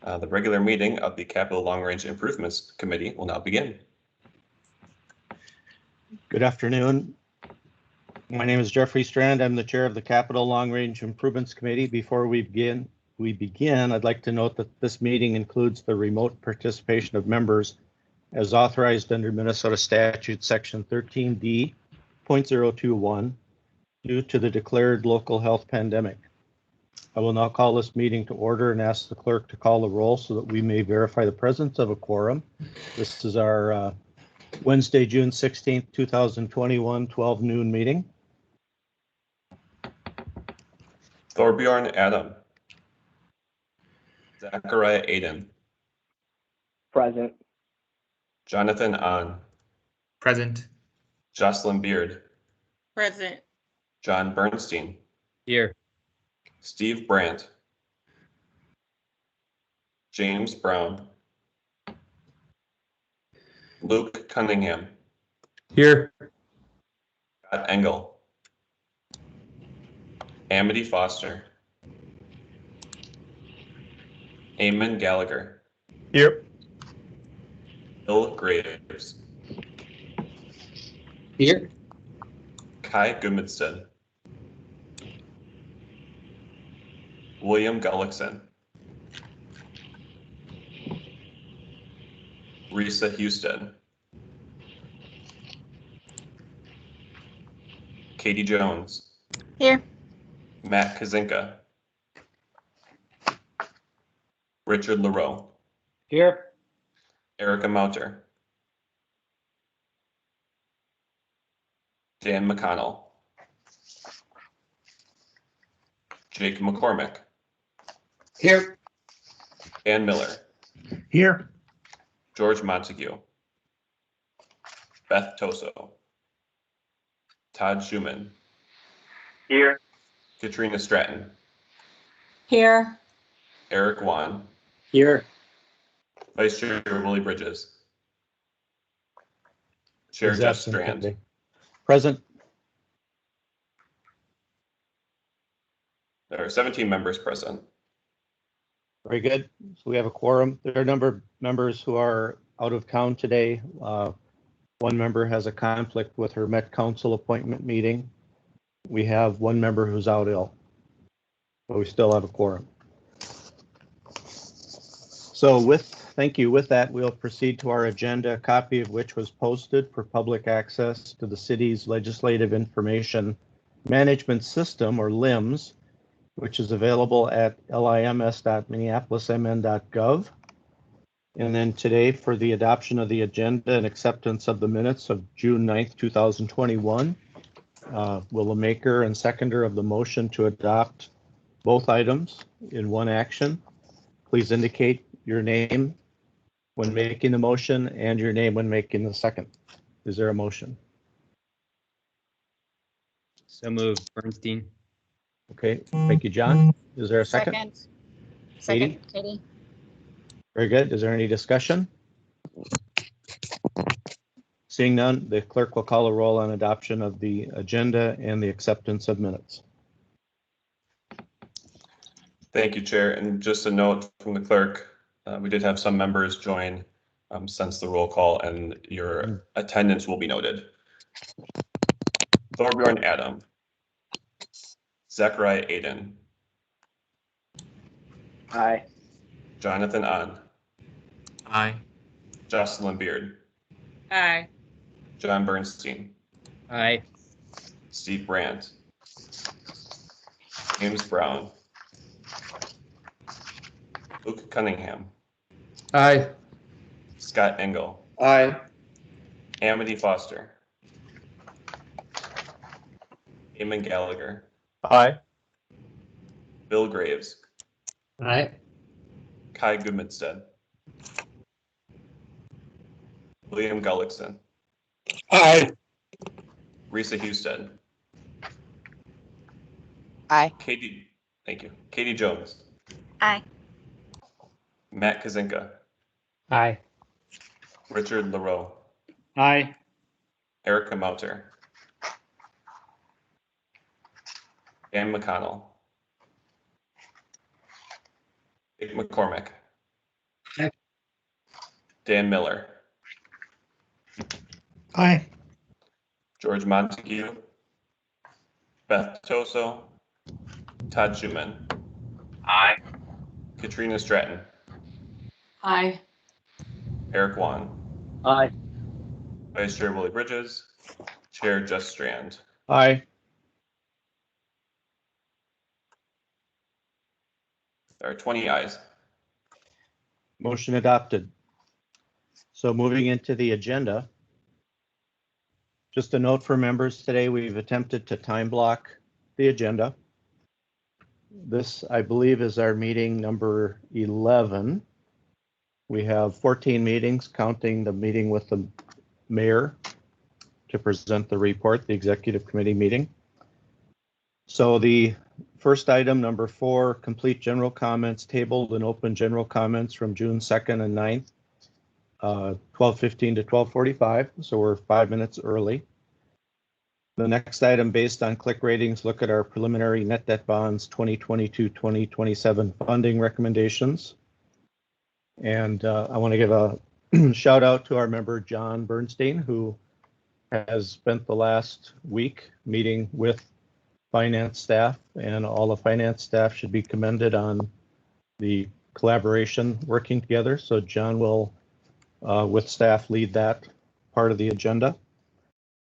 The regular meeting of the Capital Long Range Improvements Committee will now begin. Good afternoon. My name is Jeffrey Strand. I'm the chair of the Capital Long Range Improvements Committee. Before we begin, I'd like to note that this meeting includes the remote participation of members as authorized under Minnesota Statute Section 13D.021 due to the declared local health pandemic. I will now call this meeting to order and ask the clerk to call the roll so that we may verify the presence of a quorum. This is our Wednesday, June 16th, 2021, 12 noon meeting. Thorbjorn Adam. Zachariah Aiden. Present. Jonathan Ahn. Present. Jocelyn Beard. Present. John Bernstein. Here. Steve Brandt. James Brown. Luke Cunningham. Here. Scott Engel. Amity Foster. Eamon Gallagher. Here. Bill Graves. Here. Kai Gudmundsson. William Gullickson. Risa Houston. Katie Jones. Here. Matt Kazinka. Richard LaRoe. Here. Erica Mauter. Dan McConnell. Jake McCormick. Here. Ann Miller. Here. George Montague. Beth Toso. Todd Schumann. Here. Katrina Stratton. Here. Eric Wan. Here. Vice Chair Willie Bridges. Chair Is Jeff absent Strand. today. Present. There are 17 members present. Very good. So we have a quorum. There are a number of members who are out of town today. One member has a conflict with her Met Council appointment meeting. We have one member who's out ill, but we still have a quorum. So thank you. With that, we'll proceed to our agenda, a copy of which was posted for public access to the city's Legislative Information Management System, or LIMS, which is available at lims.minneapolismn.gov. And then today for the adoption of the agenda and acceptance of the minutes of June 9th, 2021. Will the maker and seconder of the motion to adopt both items in one action please indicate your name when making the motion and your name when making the second. Is there a motion? So moved. Bernstein. Okay, thank you, John. Is there a second? Second, Katie. Very good. Is there any discussion? Seeing none, the clerk will call a roll on adoption of the agenda and the acceptance of minutes. Thank you, Chair. And just a note from the clerk, we did have some members join since the roll call, and your attendance will be noted. Thorbjorn Adam. Zachariah Aiden. Aye. Jonathan Ahn. Aye. Jocelyn Beard. Aye. John Bernstein. Aye. Steve Brandt. James Brown. Luke Cunningham. Aye. Scott Engel. Aye. Amity Foster. Eamon Gallagher. Aye. Bill Graves. Aye. Kai Gudmundsson. William Gullickson. Aye. Risa Houston. Aye. Thank you. Katie Jones. Aye. Matt Kazinka. Aye. Richard LaRoe. Aye. Erica Mauter. Dan McConnell. Jake McCormick. Dan Miller, Aye. George Montague, Beth Toso, Todd Schumann, Aye. Katrina Stratton, Aye. Eric Wan, Aye. Vice Chair Willie Bridges, Chair Just Strand. Aye. There are 20 ayes. Motion adopted. So moving into the agenda. Just a note for members, today we've attempted to time block the agenda. This, I believe, is our meeting number 11. We have 14 meetings, counting the meeting with the mayor to present the report, the executive committee meeting. So the first item, number 4, complete general comments, tabled and open general comments from June 2nd and 9th, 12:15 to 12:45. So we're 5 minutes early. The next item, based on click ratings, look at our preliminary net debt bonds 2022-2027 funding recommendations. And I want to give a shout out to our member, John Bernstein, who has spent the last week meeting with finance staff, and all the finance staff should be commended on the collaboration working together. So John will, with staff, lead that part of the agenda.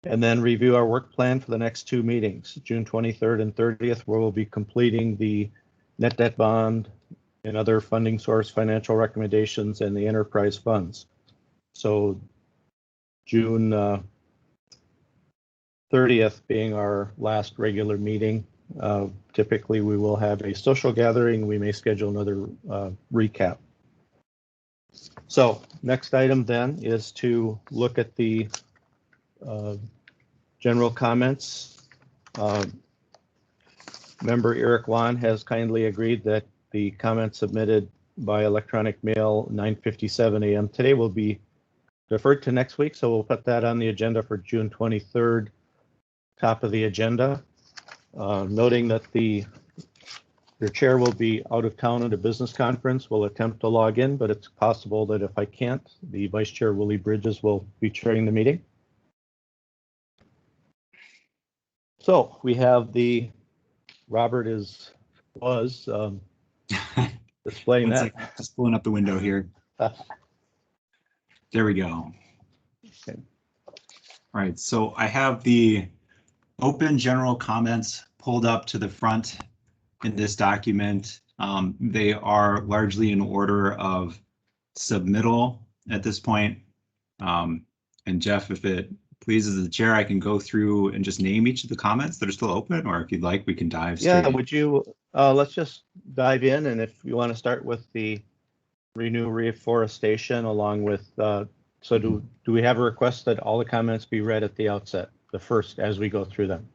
And then review our work plan for the next 2 meetings, June 23rd and 30th, where we'll be completing the net debt bond and other funding source financial recommendations and the enterprise funds. So June 30th being our last regular meeting. Typically, we will have a social gathering. We may schedule another recap. So next item then is to look at the general comments. Member Eric Wan has kindly agreed that the comments submitted by electronic mail 9:57 a.m. today will be deferred to next week. So we'll put that on the agenda for June 23rd, top of the agenda. Noting that your chair will be out of town at a business conference. We'll attempt to log in, but it's possible that if I can't, the Vice Chair Willie Bridges will be chairing the meeting. So we have Robert was displaying One that. second, just pulling up the window here. There we go. Okay. All right, so I have the open general comments pulled up to the front in this document. They are largely in order of submittal at this point. And Jeff, if it pleases the chair, I can go through and just name each of the comments that are still open, or if you'd like, we can dive straight. Yeah, would you, let's just dive in, and if you want to start with the Renewal Reforestation along with, so do we have a request that all the comments be read at the outset, the first, as we go through them?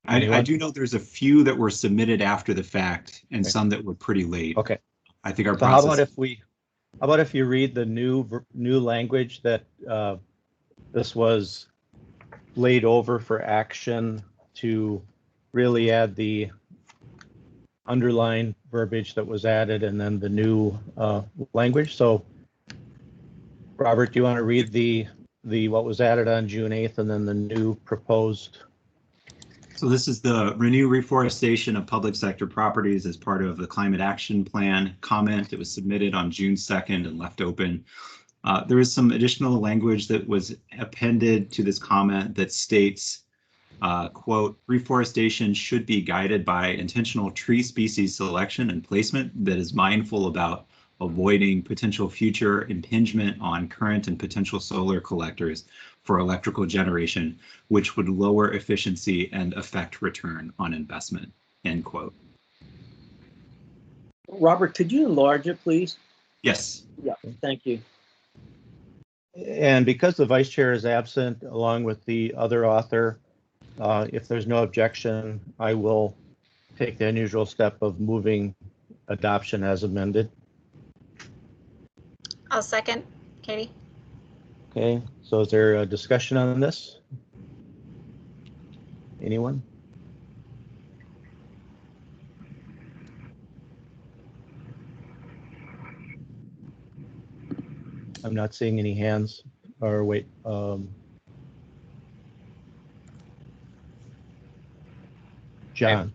I do know there's a few that were submitted after the fact and Okay. some that were pretty late. Okay. I think our So how process. about if you read the new language that this was laid over for action to really add the underlined verbiage that was added and then the new language. So Robert, do you want to read the what was added on June 8th and then the new proposed? So this is the Renew Reforestation of Public Sector Properties as part of the Climate Action Plan comment. It was submitted on June 2nd and left open. There is some additional language that was appended to this comment that states, quote, reforestation should be guided by intentional tree species selection and placement that is mindful about avoiding potential future impingement on current and potential solar collectors for electrical generation, which would lower efficiency and affect return on investment, end quote. Robert, could you enlarge it, please? Yes. Yeah, thank you. And because the vice chair is absent, along with the other author, if there's no objection, I will take the unusual step of moving adoption as amended. I'll second, Katie. Okay, so is there a discussion on this? Anyone? I'm not seeing any hands, or wait. John.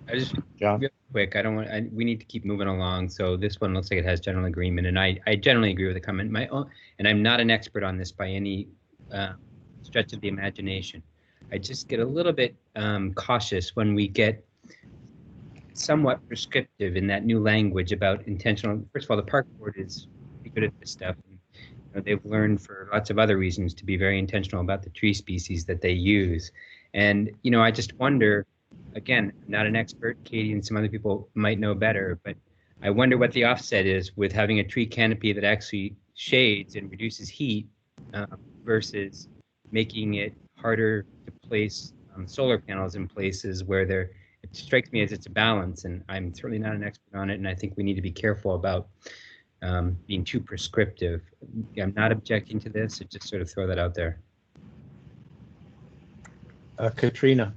I just John. real quick. I don't want. We need to keep moving along. So this one looks like it has general agreement, and I generally agree with the comment. My own, and I'm not an expert on this by any stretch of the imagination. I just get a little bit cautious when we get somewhat prescriptive in that new language about intentional. First of all, the park board is pretty good at this stuff. And, you know, they've learned for lots of other reasons to be very intentional about the tree species that they use. And, you know, I just wonder, again, I'm not an expert, Katie and some other people might know better, but I wonder what the offset is with having a tree canopy that actually shades and reduces heat versus making it harder to place solar panels in places where they're, it strikes me as it's a balance, and I'm certainly not an expert on it, and I think we need to be careful about being too prescriptive. I'm not objecting to this, so just sort of throw that out there. Katrina.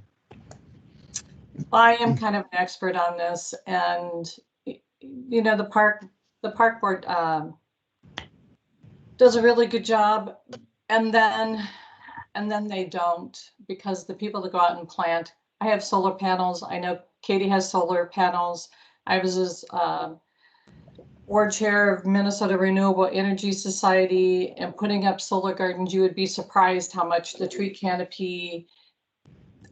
Well, I am kind of an expert on this, and you know, the park board does a really good job, and then they don't, because the people that go out and plant. I have solar panels. I know Katie has solar panels. I was as board chair of Minnesota Renewable Energy Society, and putting up solar gardens. You would be surprised how much the tree canopy.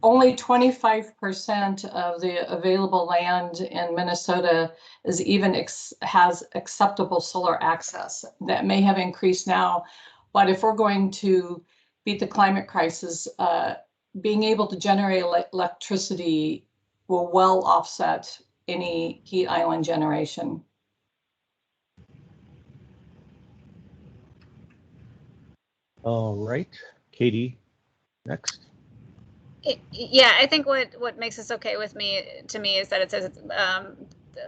Only 25% of the available land in Minnesota is even has acceptable solar access. That may have increased now, but if we're going to beat the climate crisis, being able to generate electricity will well offset any heat island generation. All right, Katie, next. Yeah, I think what makes this okay with me is that it says it's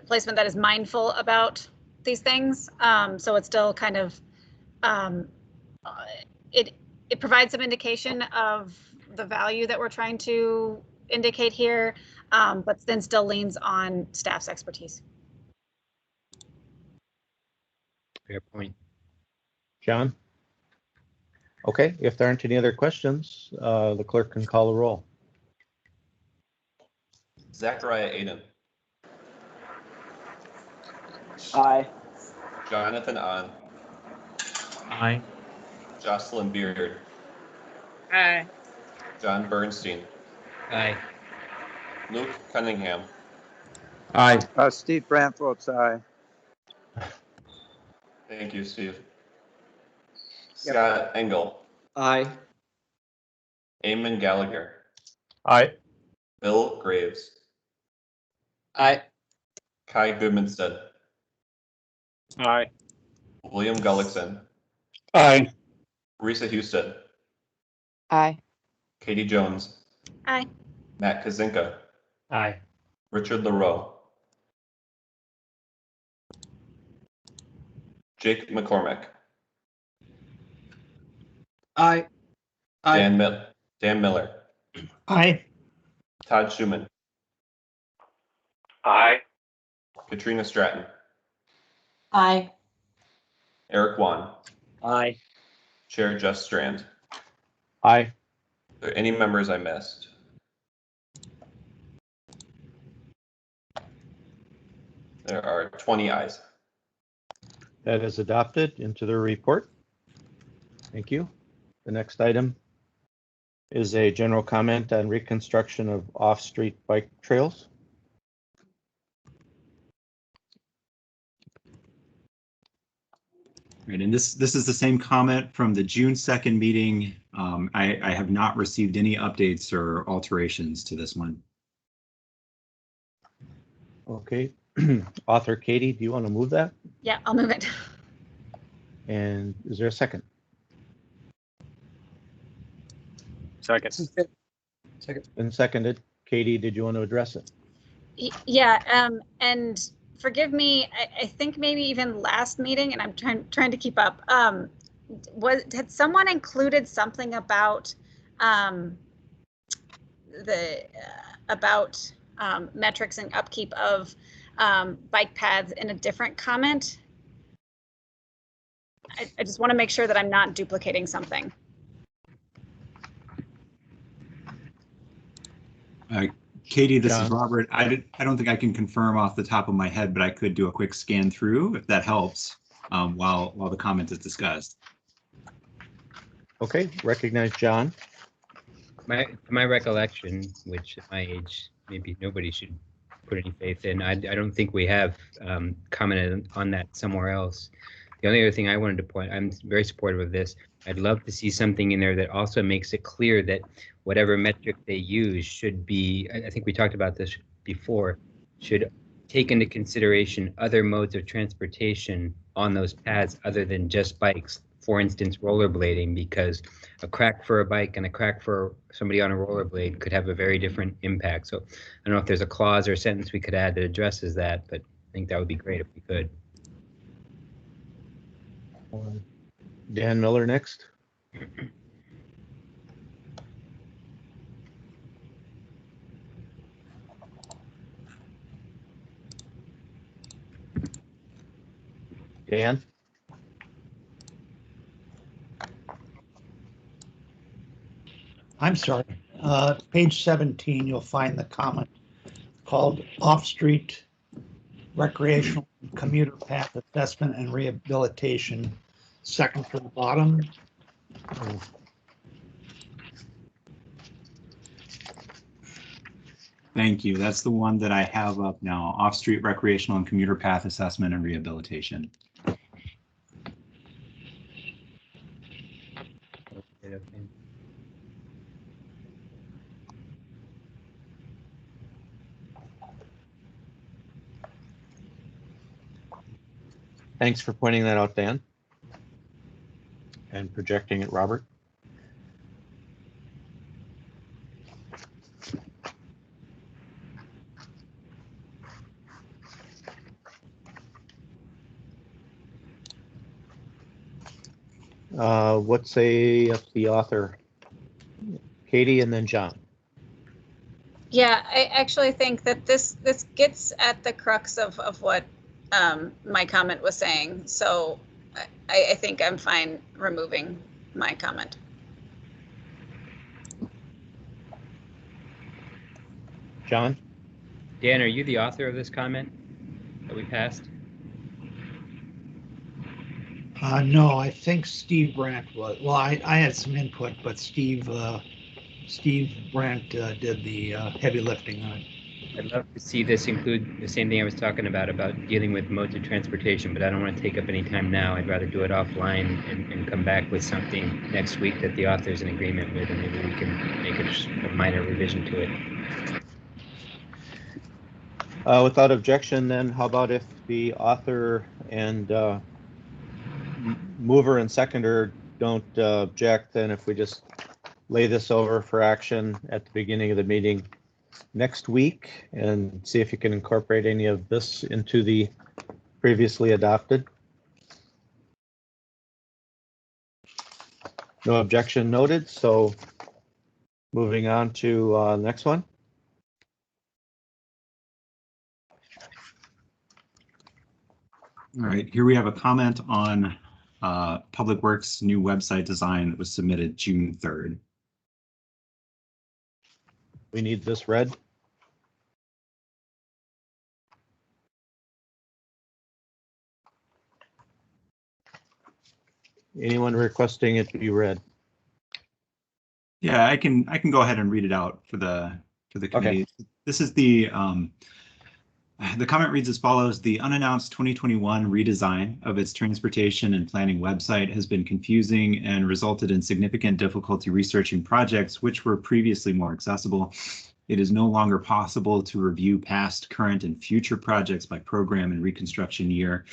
placement that is mindful about these things. So it's still kind of it provides some indication of the value that we're trying to indicate here, but then still leans on staff's expertise. Fair point. John. Okay, if there aren't any other questions, the clerk can call the roll. Zachariah Aiden. Aye. Jonathan On. Aye. Jocelyn Beard. Aye. John Bernstein. Aye. Luke Cunningham. Aye. Steve Brandt votes aye. Thank you, Steve. Scott Engel. Aye. Eamon Gallagher. Aye. Bill Graves. Aye. Kai Goodmanstead. Aye. William Gullickson. Aye. Risa Houston. Aye. Katie Jones. Aye. Matt Kazinka. Aye. Richard LaRoe. Jake McCormick. Aye. Aye. Dan Miller. Aye. Todd Schumann. Aye. Katrina Stratton. Aye. Eric Wan. Aye. Chair Jeff Strand. Aye. Are there any members I missed? There are 20 ayes. That is adopted into the report. Thank you. The next item is a general comment on reconstruction of off-street bike trails. Right, and this is the same comment from the June 2nd meeting. I have not received any updates or alterations to this one. Okay, author Katie, do you want to move that? Yeah, I'll move it. And is there a second? Second. Second. And seconded. Katie, did you want to address it? Yeah, and forgive me, I think maybe even last meeting, and I'm trying to keep up. Had someone included something about metrics and upkeep of bike paths in a different comment? I just want to make sure that I'm not duplicating something. Katie, this is John? Robert. I don't think I can confirm off the top of my head, but I could do a quick scan through if that helps while the comment is discussed. Okay, recognize John. My recollection, which at my age, maybe nobody should put any faith in. I don't think we have commented on that somewhere else. The only other thing I wanted to point, I'm very supportive of this. I'd love to see something in there that also makes it clear that whatever metric they use should be, I think we talked about this before, should take into consideration other modes of transportation on those paths other than just bikes. For instance, rollerblading, because a crack for a bike and a crack for somebody on a rollerblade could have a very different impact. So I don't know if there's a clause or a sentence we could add that addresses that, but I think that would be great if we could. Dan Miller next. Dan? I'm sorry. Page 17, you'll find the comment called Off-Street Recreational Commuter Path Assessment and Rehabilitation, second from the bottom. Thank you. That's the one that I have up now. Off-street recreational and commuter path assessment and rehabilitation. Okay. Thanks for pointing that out, Dan. And projecting it, Robert. What say up the author? Katie and then John. Yeah, I actually think that this gets at the crux of what my comment was saying. So I think I'm fine removing my comment. John? Dan, are you the author of this comment that we passed? No, I think Steve Brandt was. Well, I had some input, but Steve Brandt did the heavy lifting on it. I'd love to see this include the same thing I was talking about dealing with modes of transportation, but I don't want to take up any time now. I'd rather do it offline and come back with something next week that the author's in agreement with, and maybe we can make a minor revision to it. Without objection, then how about if the author and mover and seconder don't object, then if we just lay this over for action at the beginning of the meeting next week and see if you can incorporate any of this into the previously adopted. No objection noted, so moving on to the next one. All right, here we have a comment on Public Works' new website design that was submitted June 3rd. We need this read. Anyone requesting it to be read? Yeah, I can go ahead and read it out for the committee. Okay. This is the comment reads as follows. The unannounced 2021 redesign of its transportation and planning website has been confusing and resulted in significant difficulty researching projects which were previously more accessible. It is no longer possible to review past, current, and future projects by program and reconstruction year.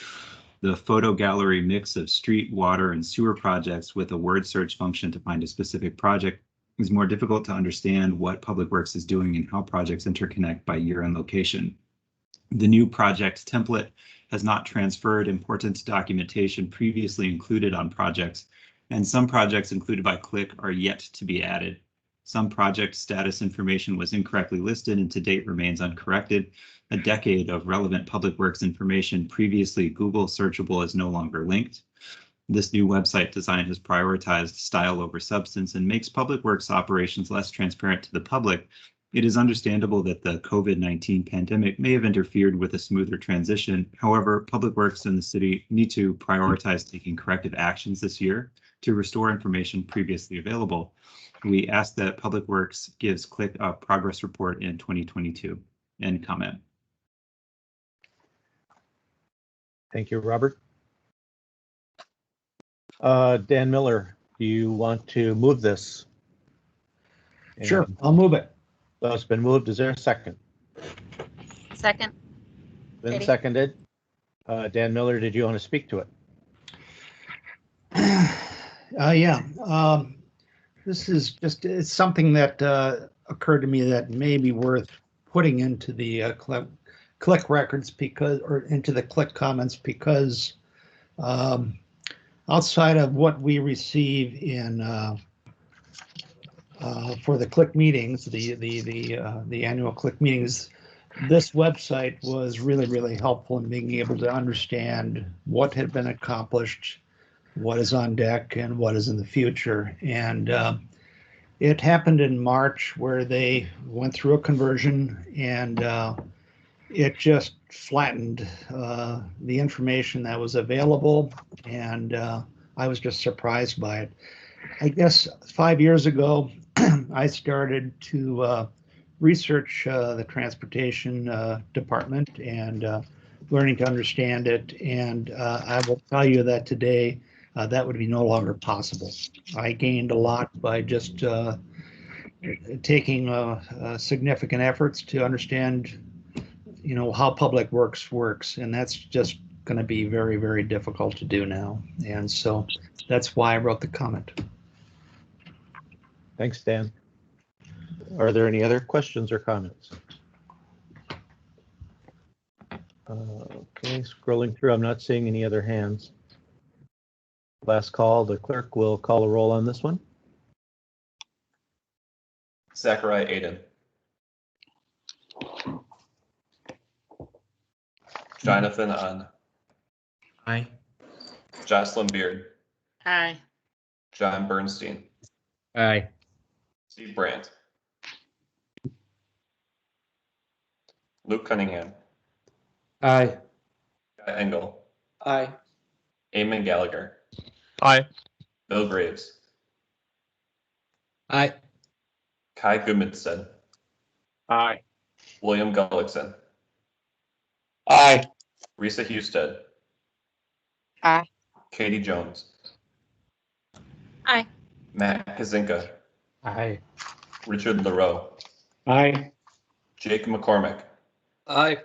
The photo gallery mix of street, water, and sewer projects with a word search function to find a specific project is more difficult to understand what Public Works is doing and how projects interconnect by year and location. The new project template has not transferred important documentation previously included on projects, and some projects included by click are yet to be added. Some project status information was incorrectly listed and to date remains uncorrected. A decade of relevant Public Works information previously Google searchable is no longer linked. This new website design has prioritized style over substance and makes Public Works operations less transparent to the public. It is understandable that the COVID-19 pandemic may have interfered with a smoother transition. However, Public Works and the city need to prioritize taking corrective actions this year to restore information previously available. We ask that Public Works gives Click a progress report in 2022. End comment. Thank you, Robert. Dan Miller, do you want to move this? Sure, And I'll move it. so it's been moved. Is there a second? Second. Been Katie. seconded. Dan Miller, did you want to speak to it? Yeah. This is just, it's something that occurred to me that may be worth putting into the click records because, or into the click comments, because outside of what we receive in for the click meetings, the annual click meetings, this website was really helpful in being able to understand what had been accomplished, what is on deck, and what is in the future. And it happened in March where they went through a conversion, and it just flattened the information that was available, and I was just surprised by it. I guess 5 years ago, I started to research the transportation department and learning to understand it. And I will tell you that today, that would be no longer possible. I gained a lot by just taking significant efforts to understand, how Public Works works, and that's just going to be very difficult to do now. And so that's why I wrote the comment. Thanks, Dan. Are there any other questions or comments? Okay, scrolling through, I'm not seeing any other hands. Last call, the clerk will call a roll on this one. Zachariah Aiden. Jonathan On. Aye. Jocelyn Beard. Aye. John Bernstein. Aye. Steve Brandt. Luke Cunningham. Aye. Scott Engel. Aye. Eamon Gallagher. Aye. Bill Graves. Aye. Kai Gudmundsson. Aye. William Gullickson. Aye. Risa Husted. Aye. Katie Jones. Aye. Matt Kazinka. Aye. Richard LaRoe. Aye. Jake McCormick. Aye.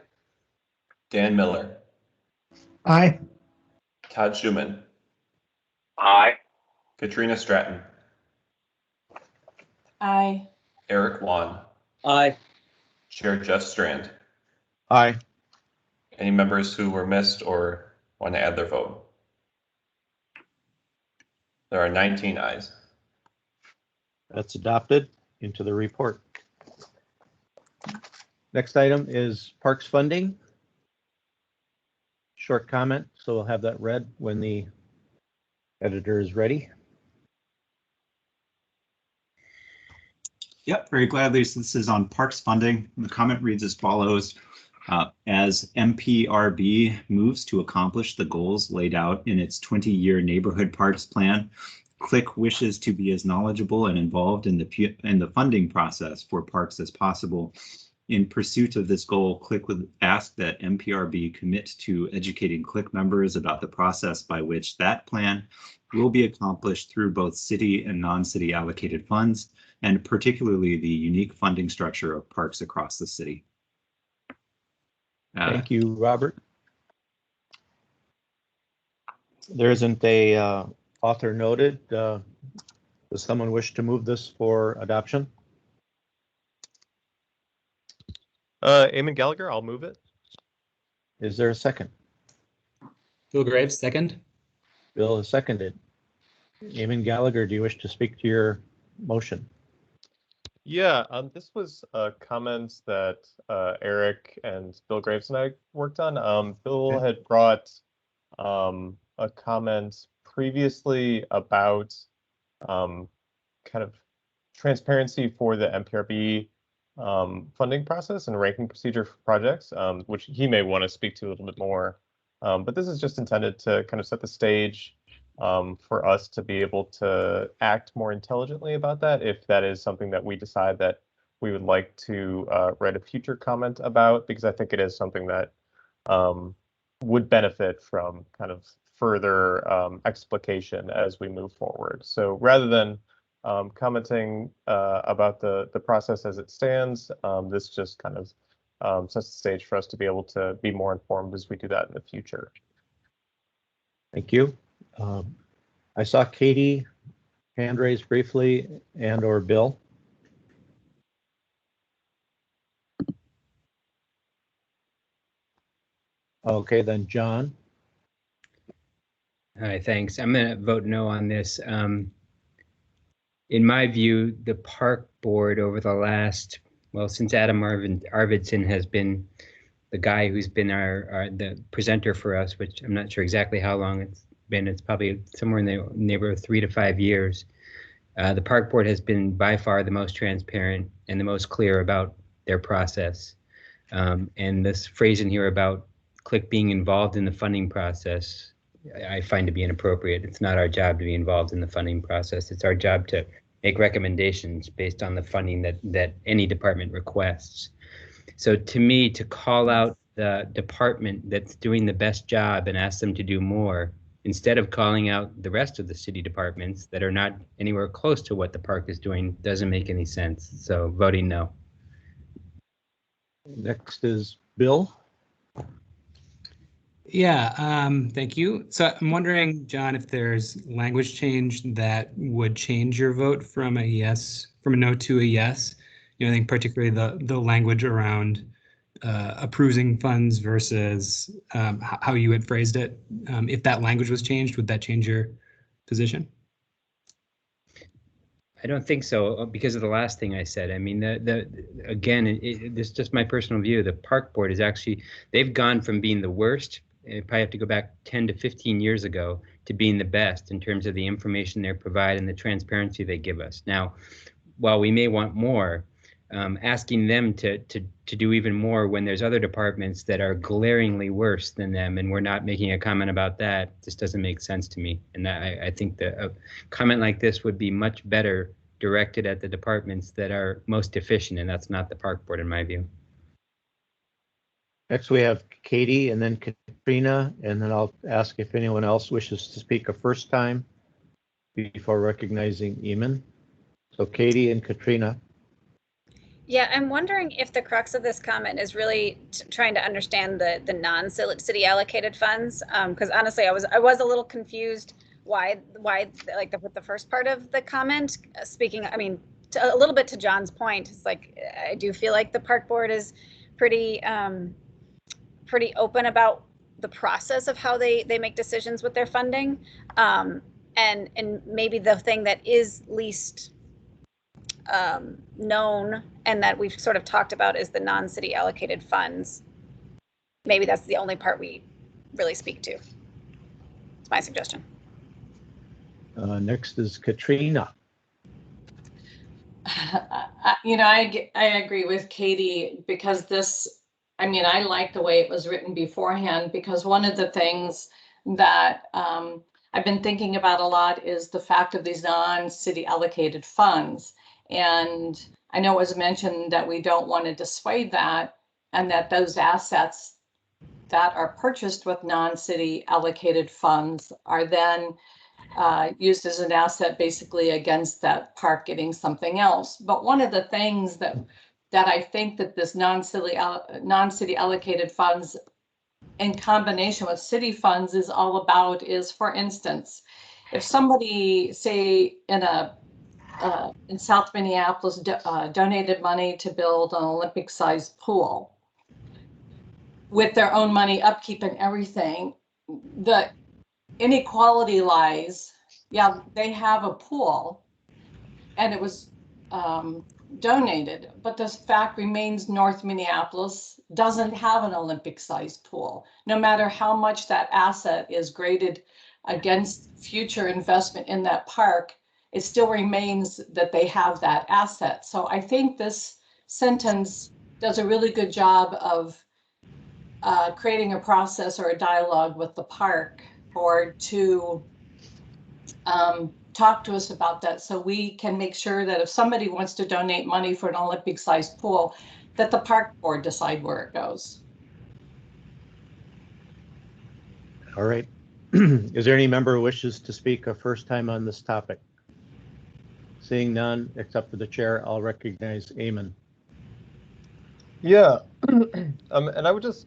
Dan Miller. Aye. Todd Schumann. Aye. Katrina Stratton. Aye. Eric Wan. Aye. Chair Jeff Strand. Aye. Any members who were missed or want to add their vote? There are 19 ayes. That's adopted into the report. Next item is parks funding. Short comment, so we'll have that read when the editor is ready. Yep, very gladly. So this is on parks funding. The comment reads as follows. As MPRB moves to accomplish the goals laid out in its 20-year neighborhood parks plan, CLIC wishes to be as knowledgeable and involved in the funding process for parks as possible. In pursuit of this goal, CLIC would ask that MPRB commit to educating CLIC members about the process by which that plan will be accomplished through both city and non-city allocated funds, and particularly the unique funding structure of parks across the city. Thank you, Robert. There isn't a author noted. Does someone wish to move this for adoption? Eamon Gallagher, I'll move it. Is there a second? Bill Graves, second. Bill has seconded. Eamon Gallagher, do you wish to speak to your motion? Yeah, this was comments that Eric and Bill Graves and I worked on. Bill had brought a comment previously about kind of transparency for the MPRB funding process and ranking procedure for projects, which he may want to speak to a little bit more. But this is just intended to kind of set the stage for us to be able to act more intelligently about that, if that is something that we decide that we would like to write a future comment about, because I think it is something that would benefit from kind of further explication as we move forward. So rather than commenting about the process as it stands, this just kind of sets the stage for us to be able to be more informed as we do that in the future. Thank you. I saw Katie hand raised briefly, and or Bill. Okay, then John. All right, thanks. I'm going to vote no on this. In my view, the park board over the last, well, since Adam Arvidsson has been the guy who's been the presenter for us, which I'm not sure exactly how long it's been. It's probably somewhere in the neighborhood of 3 to 5 years. The park board has been by far the most transparent and the most clear about their process. And this phrase in here about CLIC being involved in the funding process, I find to be inappropriate. It's not our job to be involved in the funding process. It's our job to make recommendations based on the funding that any department requests. So to me, to call out the department that's doing the best job and ask them to do more, instead of calling out the rest of the city departments that are not anywhere close to what the park is doing, doesn't make any sense. So voting no. Next is Bill. Yeah, thank you. So I'm wondering, John, if there's language change that would change your vote from a yes, from a no to a yes. You know, I think particularly the language around approving funds versus how you had phrased it. If that language was changed, would that change your position? I don't think so, because of the last thing I said. I mean, again, this is just my personal view. The park board is actually, they've gone from being the worst, you probably have to go back 10 to 15 years ago, to being the best in terms of the information they provide and the transparency they give us. Now, while we may want more, asking them to do even more when there's other departments that are glaringly worse than them, and we're not making a comment about that, just doesn't make sense to me. And I think that a comment like this would be much better directed at the departments that are most deficient, and that's not the park board in my view. Next we have Katie and then Katrina, and then I'll ask if anyone else wishes to speak a first time before recognizing Eamon. So Katie and Katrina. Yeah, I'm wondering if the crux of this comment is really trying to understand the non-city allocated funds, because honestly, I was a little confused why like with the first part of the comment. Speaking, I mean, a little bit to John's point, it's like I do feel like the park board is pretty open about the process of how they make decisions with their funding, and maybe the thing that is least known and that we've sort of talked about is the non-city allocated funds. Maybe that's the only part we really speak to. It's my suggestion. Next is Katrina. You know, I agree with Katie, because this, I mean, I like the way it was written beforehand, because one of the things that I've been thinking about a lot is the fact of these non-city allocated funds. And I know it was mentioned that we don't want to dissuade that, and that those assets that are purchased with non-city allocated funds are then used as an asset basically against that park getting something else. But one of the things that I think that this non-city allocated funds in combination with city funds is all about is, for instance, if somebody, say in South Minneapolis donated money to build an Olympic-sized pool, with their own money, upkeep and everything, the inequality lies, yeah, they have a pool and it was donated, but the fact remains North Minneapolis doesn't have an Olympic-sized pool, no matter how much that asset is graded against future investment in that park, it still remains that they have that asset. So I think this sentence does a really good job of creating a process or a dialogue with the park board to talk to us about that, so we can make sure that if somebody wants to donate money for an Olympic-sized pool, that the park board decide where it goes. All right. Is there any member who wishes to speak a first time on this topic? Seeing none, except for the chair, I'll recognize Eamon. Yeah, and I would just,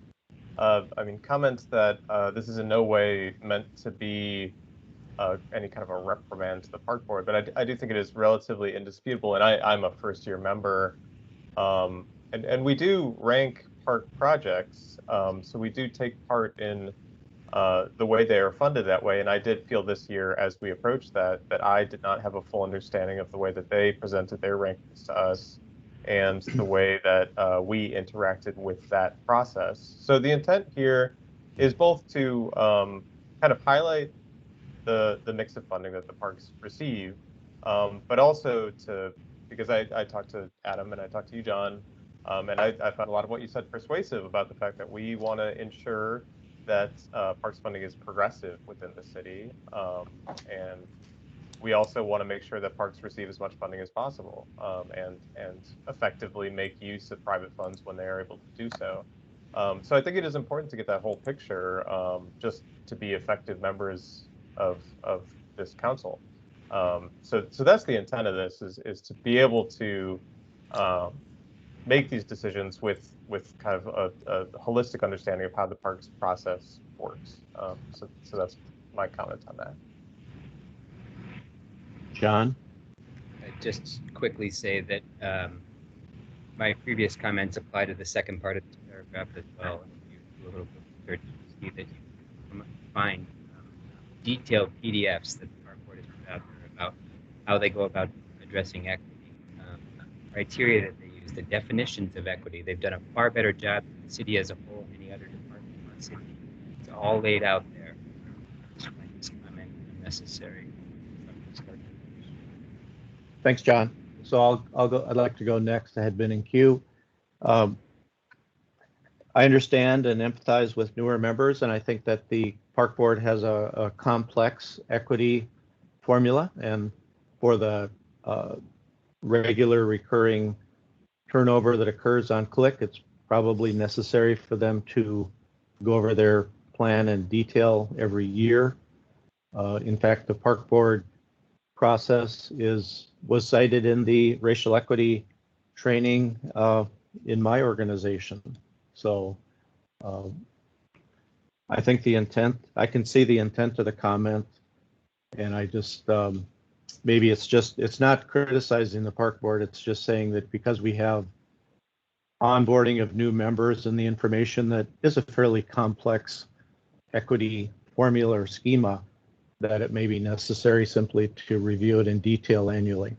comment that this is in no way meant to be any kind of a reprimand to the park board, but I do think it is relatively indisputable, and I'm a first-year member, and we do rank park projects, so we do take part in the way they are funded that way, and I did feel this year as we approached that I did not have a full understanding of the way that they presented their rankings to us and the way that we interacted with that process. So the intent here is both to kind of highlight the mix of funding that the parks receive, but also because I talked to Adam and I talked to you, John, and I found a lot of what you said persuasive about the fact that we want to ensure that parks funding is progressive within the city, and we also want to make sure that parks receive as much funding as possible, and effectively make use of private funds when they are able to do so. So I think it is important to get that whole picture, just to be effective members of this council. So that's the intent of this, is to be able to make these decisions with kind of a holistic understanding of how the parks process works. So that's my comment on that. John? I'd just quickly say that my previous comments apply to the second part of this paragraph as well. If you do a little bit of research, you see that you can find detailed PDFs that the park board has put out there about how they go about addressing equity, criteria that they use, the definitions of equity. They've done a far better job than the city as a whole, any other department in the city. It's all laid out there. I just find this comment unnecessary. Thanks, John. So I'll go. I'd like to go next. I had been in queue. I understand and empathize with newer members, and I think that the park board has a complex equity formula, and for the regular recurring turnover that occurs on click, it's probably necessary for them to go over their plan in detail every year. In fact, the park board process was cited in the racial equity training in my organization. So I think the intent, I can see the intent of the comment, and I just, maybe it's not criticizing the park board, it's just saying that because we have onboarding of new members and the information that is a fairly complex equity formula or schema, that it may be necessary simply to review it in detail annually.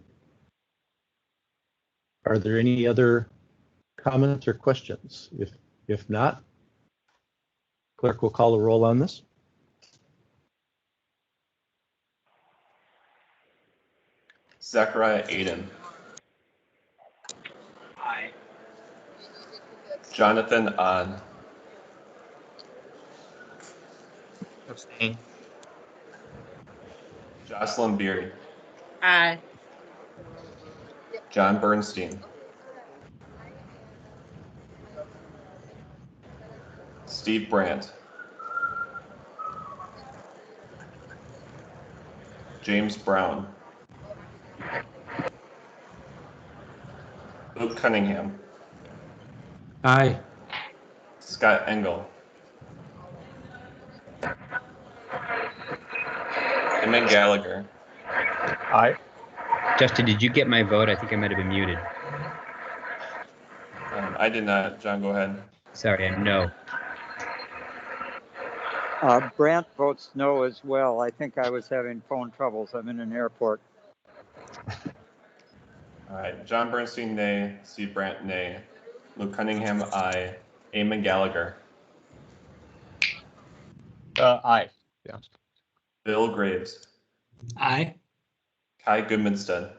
Are there any other comments or questions? If not, clerk will call the roll on this. Zachariah Aiden. Aye. Jonathan On. Abstain. Jocelyn Beery. Aye. John Bernstein. Steve Brandt. James Brown. Luke Cunningham. Aye. Scott Engel. Eamon Gallagher. Aye. Justin, did you get my vote? I think I might have been muted. I did not. John, go ahead. Sorry, I'm no. Brandt votes no as well. I think I was having phone troubles. I'm in an airport. All right. John Bernstein, nay. Steve Brandt, nay. Luke Cunningham, aye. Eamon Gallagher. Aye. Yeah. Bill Graves, Aye. Kai Goodmanstead,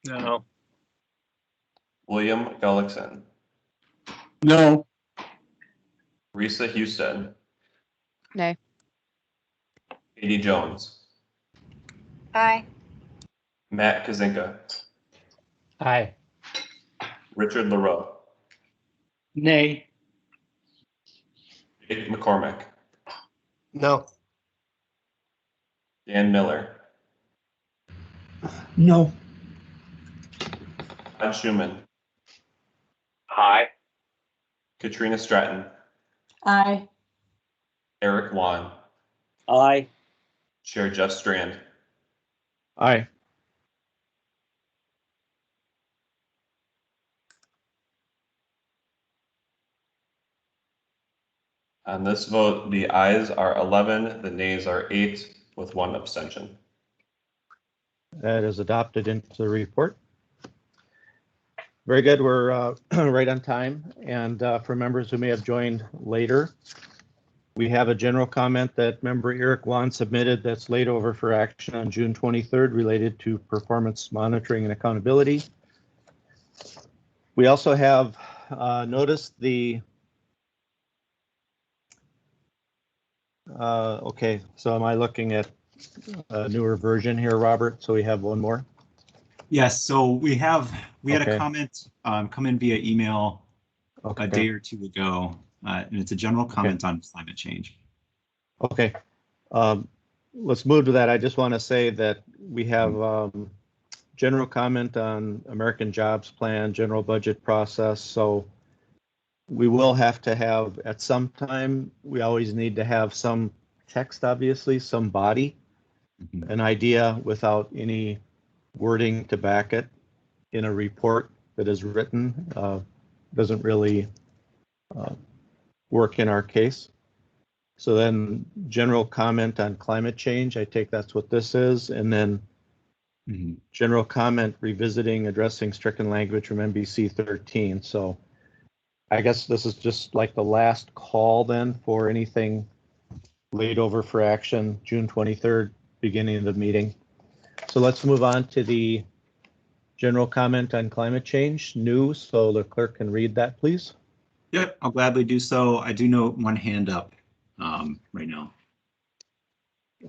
No. William Gullickson, No. Risa Houston, Nay. Katie Jones, Aye. Matt Kazinka, Aye. Richard LaRoe, Nay. Jake McCormick, No. Dan Miller, No. Todd Schumann, Aye. Katrina Stratton, Aye. Eric Wan, Aye. Chair Jeff Strand. Aye. On this vote, the ayes are 11, the nays are 8, with 1 abstention. That is adopted into the report. Very good. We're right on time. And for members who may have joined later, we have a general comment that member Eric Wan submitted that's laid over for action on June 23rd related to performance monitoring and accountability. We also have noticed the okay, so am I looking at a newer version here, Robert? So we have one more. Yes, so we had Okay. a comment come in via email Okay. a day or two ago, and it's a general comment on climate change. Okay. Let's move to that. I just want to say that we have general comment on American Jobs Plan, general budget process. So we will have to have, at some time, we always need to have some text, obviously, some body, an idea without any wording to back it in a report that is written. Doesn't really work in our case. So then general comment on climate change, I take that's what this is. And then general comment revisiting, addressing stricken language from NBC 13. So I guess this is just like the last call then for anything laid over for action, June 23rd, beginning of the meeting. So let's move on to the general comment on climate change, new. So the clerk can read that, please. Yep, I'll gladly do so. I do note one hand up right now.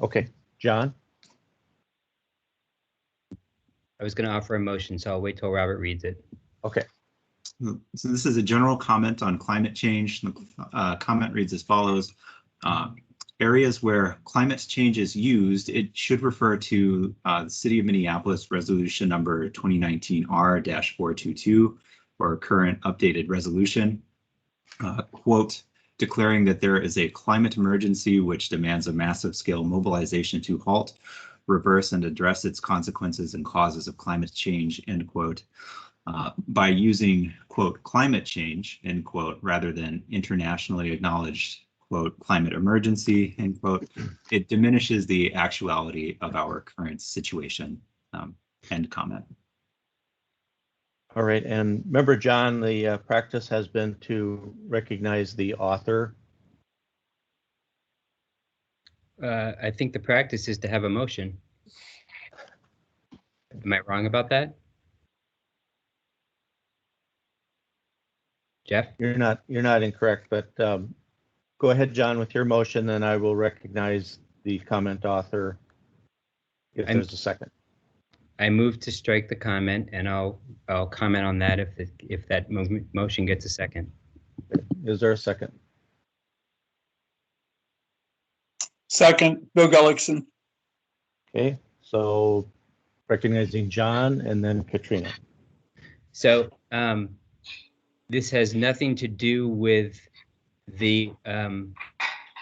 Okay, John. I was going to offer a motion, so I'll wait till Robert reads it. Okay. So this is a general comment on climate change. The comment reads as follows. Areas where climate change is used, it should refer to the City of Minneapolis Resolution number 2019 R-422 or current updated resolution. Quote, declaring that there is a climate emergency which demands a massive scale mobilization to halt, reverse, and address its consequences and causes of climate change, end quote. By using, quote, climate change, end quote, rather than internationally acknowledged, quote, climate emergency, end quote, it diminishes the actuality of our current situation, end comment. All right, and remember, John, the practice has been to recognize the author. I think the practice is to have a motion. Am I wrong about that? Jeff? You're not incorrect, but go ahead, John, with your motion, then I will recognize the comment author if there's a second. I move to strike the comment, and I'll comment on that if that motion gets a second. Is there a second? Second, Bill Gullickson. Okay, so recognizing John and then Katrina. So this has nothing to do with the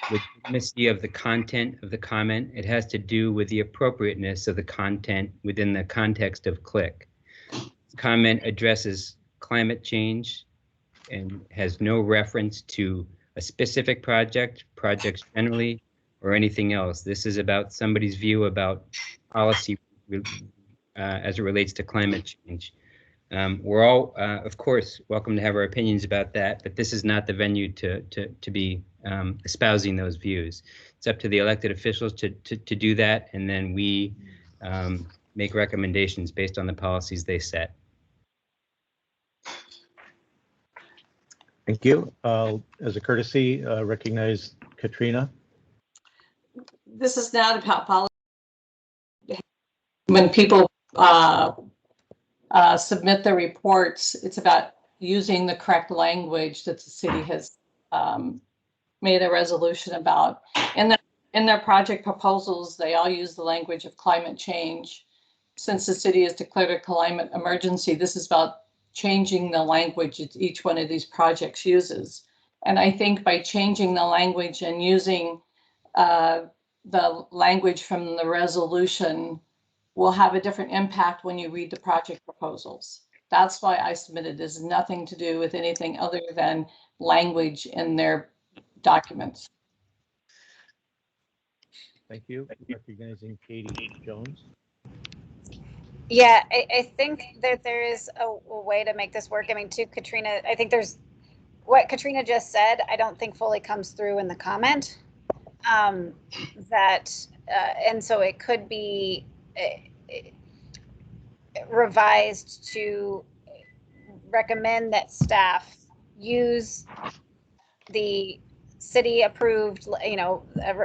legitimacy of the content of the comment. It has to do with the appropriateness of the content within the context of CLIC. Comment addresses climate change and has no reference to a specific project, projects generally, or anything else. This is about somebody's view about policy as it relates to climate change. We're all, of course, welcome to have our opinions about that, but this is not the venue to be espousing those views. It's up to the elected officials to do that, and then we make recommendations based on the policies they set. Thank you. As a courtesy, recognize Katrina. This is not about policy. When people submit their reports, it's about using the correct language that the city has made a resolution about. In their project proposals, they all use the language of climate change. Since the city has declared a climate emergency, this is about changing the language that each one of these projects uses. And I think by changing the language and using the language from the resolution will have a different impact when you read the project proposals. That's why I submitted. This has nothing to do with anything other than language in their documents. Thank you. Recognizing Katie Jones. Yeah, I think that there is a way to make this work. I mean, to Katrina, I think there's what Katrina just said, I don't think fully comes through in the comment. And so it could be revised to recommend that staff use the city approved,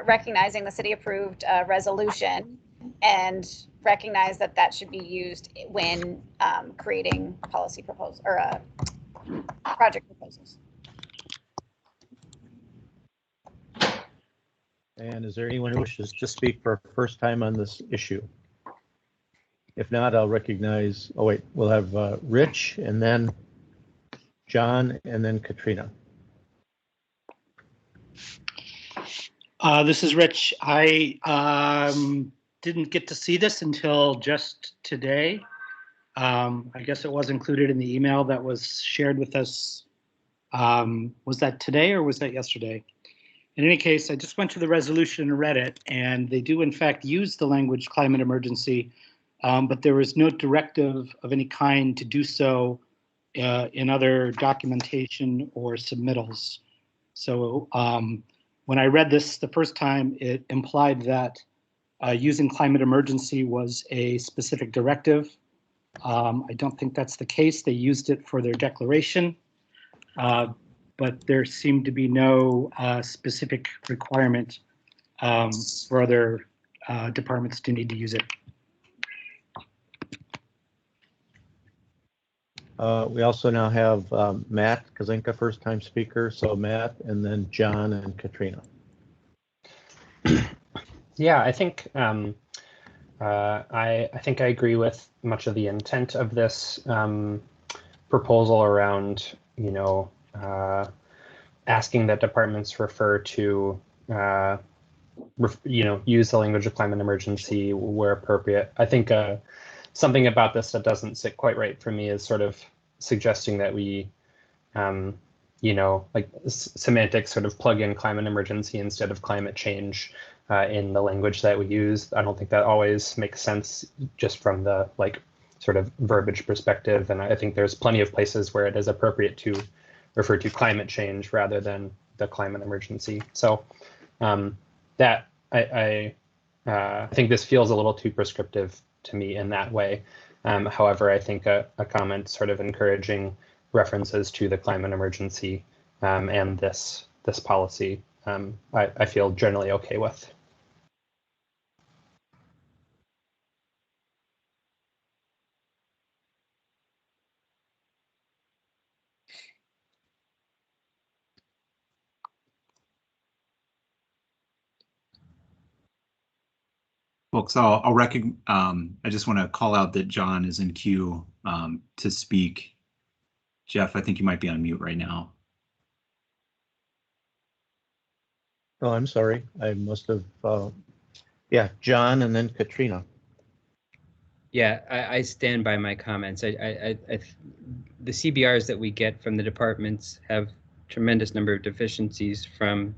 recognizing the city approved resolution, and recognize that that should be used when creating policy proposals or project proposals. And is there anyone who wishes to speak for a first time on this issue? If not, I'll recognize, we'll have Rich, and then John, and then Katrina. This is Rich. I didn't get to see this until just today. I guess it was included in the email that was shared with us. Was that today or was that yesterday? In any case, I just went to the resolution and read it, and they do in fact use the language climate emergency, but there was no directive of any kind to do so in other documentation or submittals. So when I read this the first time, it implied that using climate emergency was a specific directive. I don't think that's the case. They used it for their declaration, but there seemed to be no specific requirement for other departments to need to use it. We also now have Matt Kazinka, first time speaker. So Matt, and then John and Katrina. Yeah, I think I think I agree with much of the intent of this proposal around, asking that departments refer to, use the language of climate emergency where appropriate. I think something about this that doesn't sit quite right for me is sort of suggesting that we, like semantics sort of plug in climate emergency instead of climate change in the language that we use. I don't think that always makes sense just from the sort of verbiage perspective. And I think there's plenty of places where it is appropriate to refer to climate change rather than the climate emergency. So that I think this feels a little too prescriptive to me in that way. However, I think a comment sort of encouraging references to the climate emergency and this policy, I feel generally okay with. Folks, I just want to call out that John is in queue to speak. Jeff, I think you might be on mute right now. Oh, I'm sorry. I must have, yeah, John and then Katrina. Yeah, I stand by my comments. The CBRs that we get from the departments have tremendous number of deficiencies, from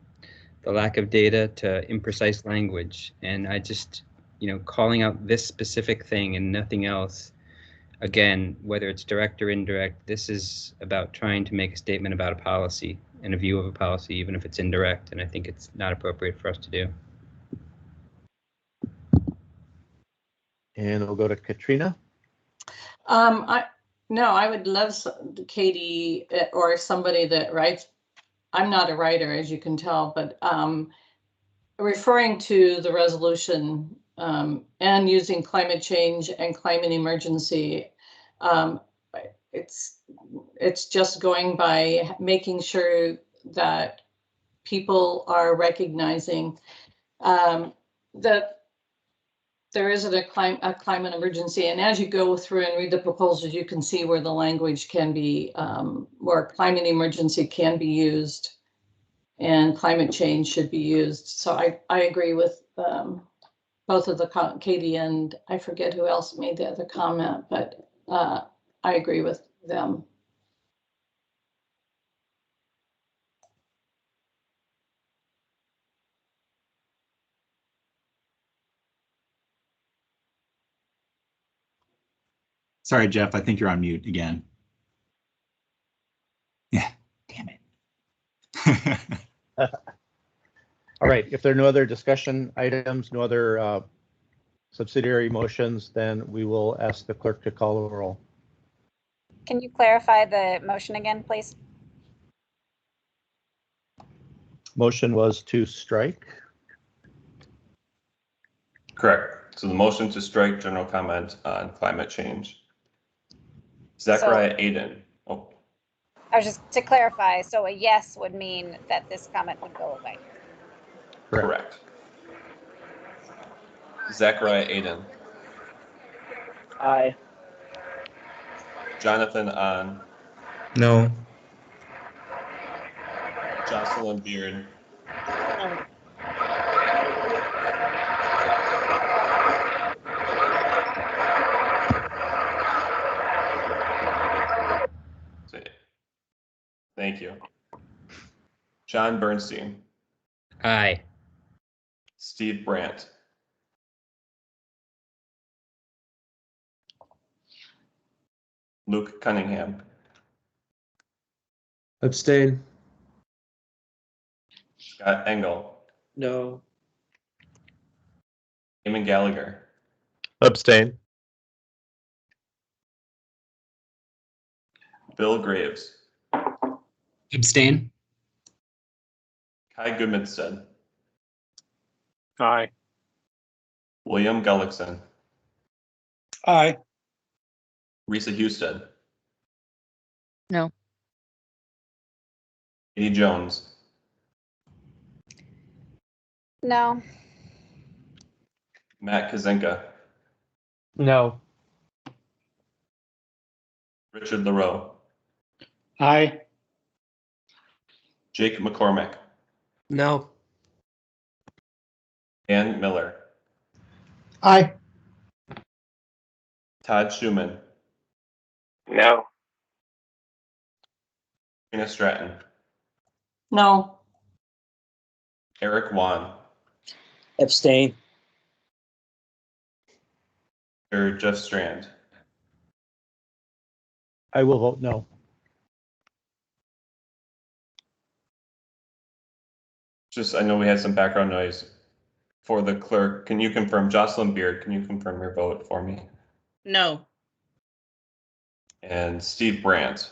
the lack of data to imprecise language. And I just, calling out this specific thing and nothing else, again, whether it's direct or indirect, this is about trying to make a statement about a policy. and a view of a policy, even if it's indirect, and I think it's not appropriate for us to do. And we'll go to Katrina. I would love Katie or somebody that writes. I'm not a writer, as you can tell, but referring to the resolution and using climate change and climate emergency, it's just going by making sure that people are recognizing that there isn't a climate emergency. And as you go through and read the proposals, you can see where the language can be, where climate emergency can be used and climate change should be used. So I agree with both of the, Katie and I forget who else made the other comment, but I agree with them. Sorry, Jeff, I think you're on mute again. Yeah, damn it. All right, if there are no other discussion items, no other subsidiary motions, then we will ask the clerk to call the roll. Can you clarify the motion again, please? Motion was to strike. Correct. So the motion to strike general comment on climate change. Zachariah Aiden. Oh, I was just to clarify. So a yes would mean that this comment would go away. correct. Zachariah Aiden. Aye. Jonathan on. No. Jocelyn Beard. Thank you. John Bernstein. Aye. Steve Brandt. Luke Cunningham. Abstain. Scott Engel. No. Eamon Gallagher. Abstain. Bill Graves. Abstain. Kai Goodmanstead. Aye. William Gullickson. Aye. Risa Husted. No. Katie Jones. No. Matt Kazenka. No. Richard LaRoe. Aye. Jake McCormick. No. Ann Miller. Aye. Todd Schumann. No. Tina Stratton. No. Eric Wan. Abstain. Jeff Strand. I will vote no. Just, I know we had some background noise. For the clerk, can you confirm, Jocelyn Beard, can you confirm your vote for me? No. And Steve Brandt.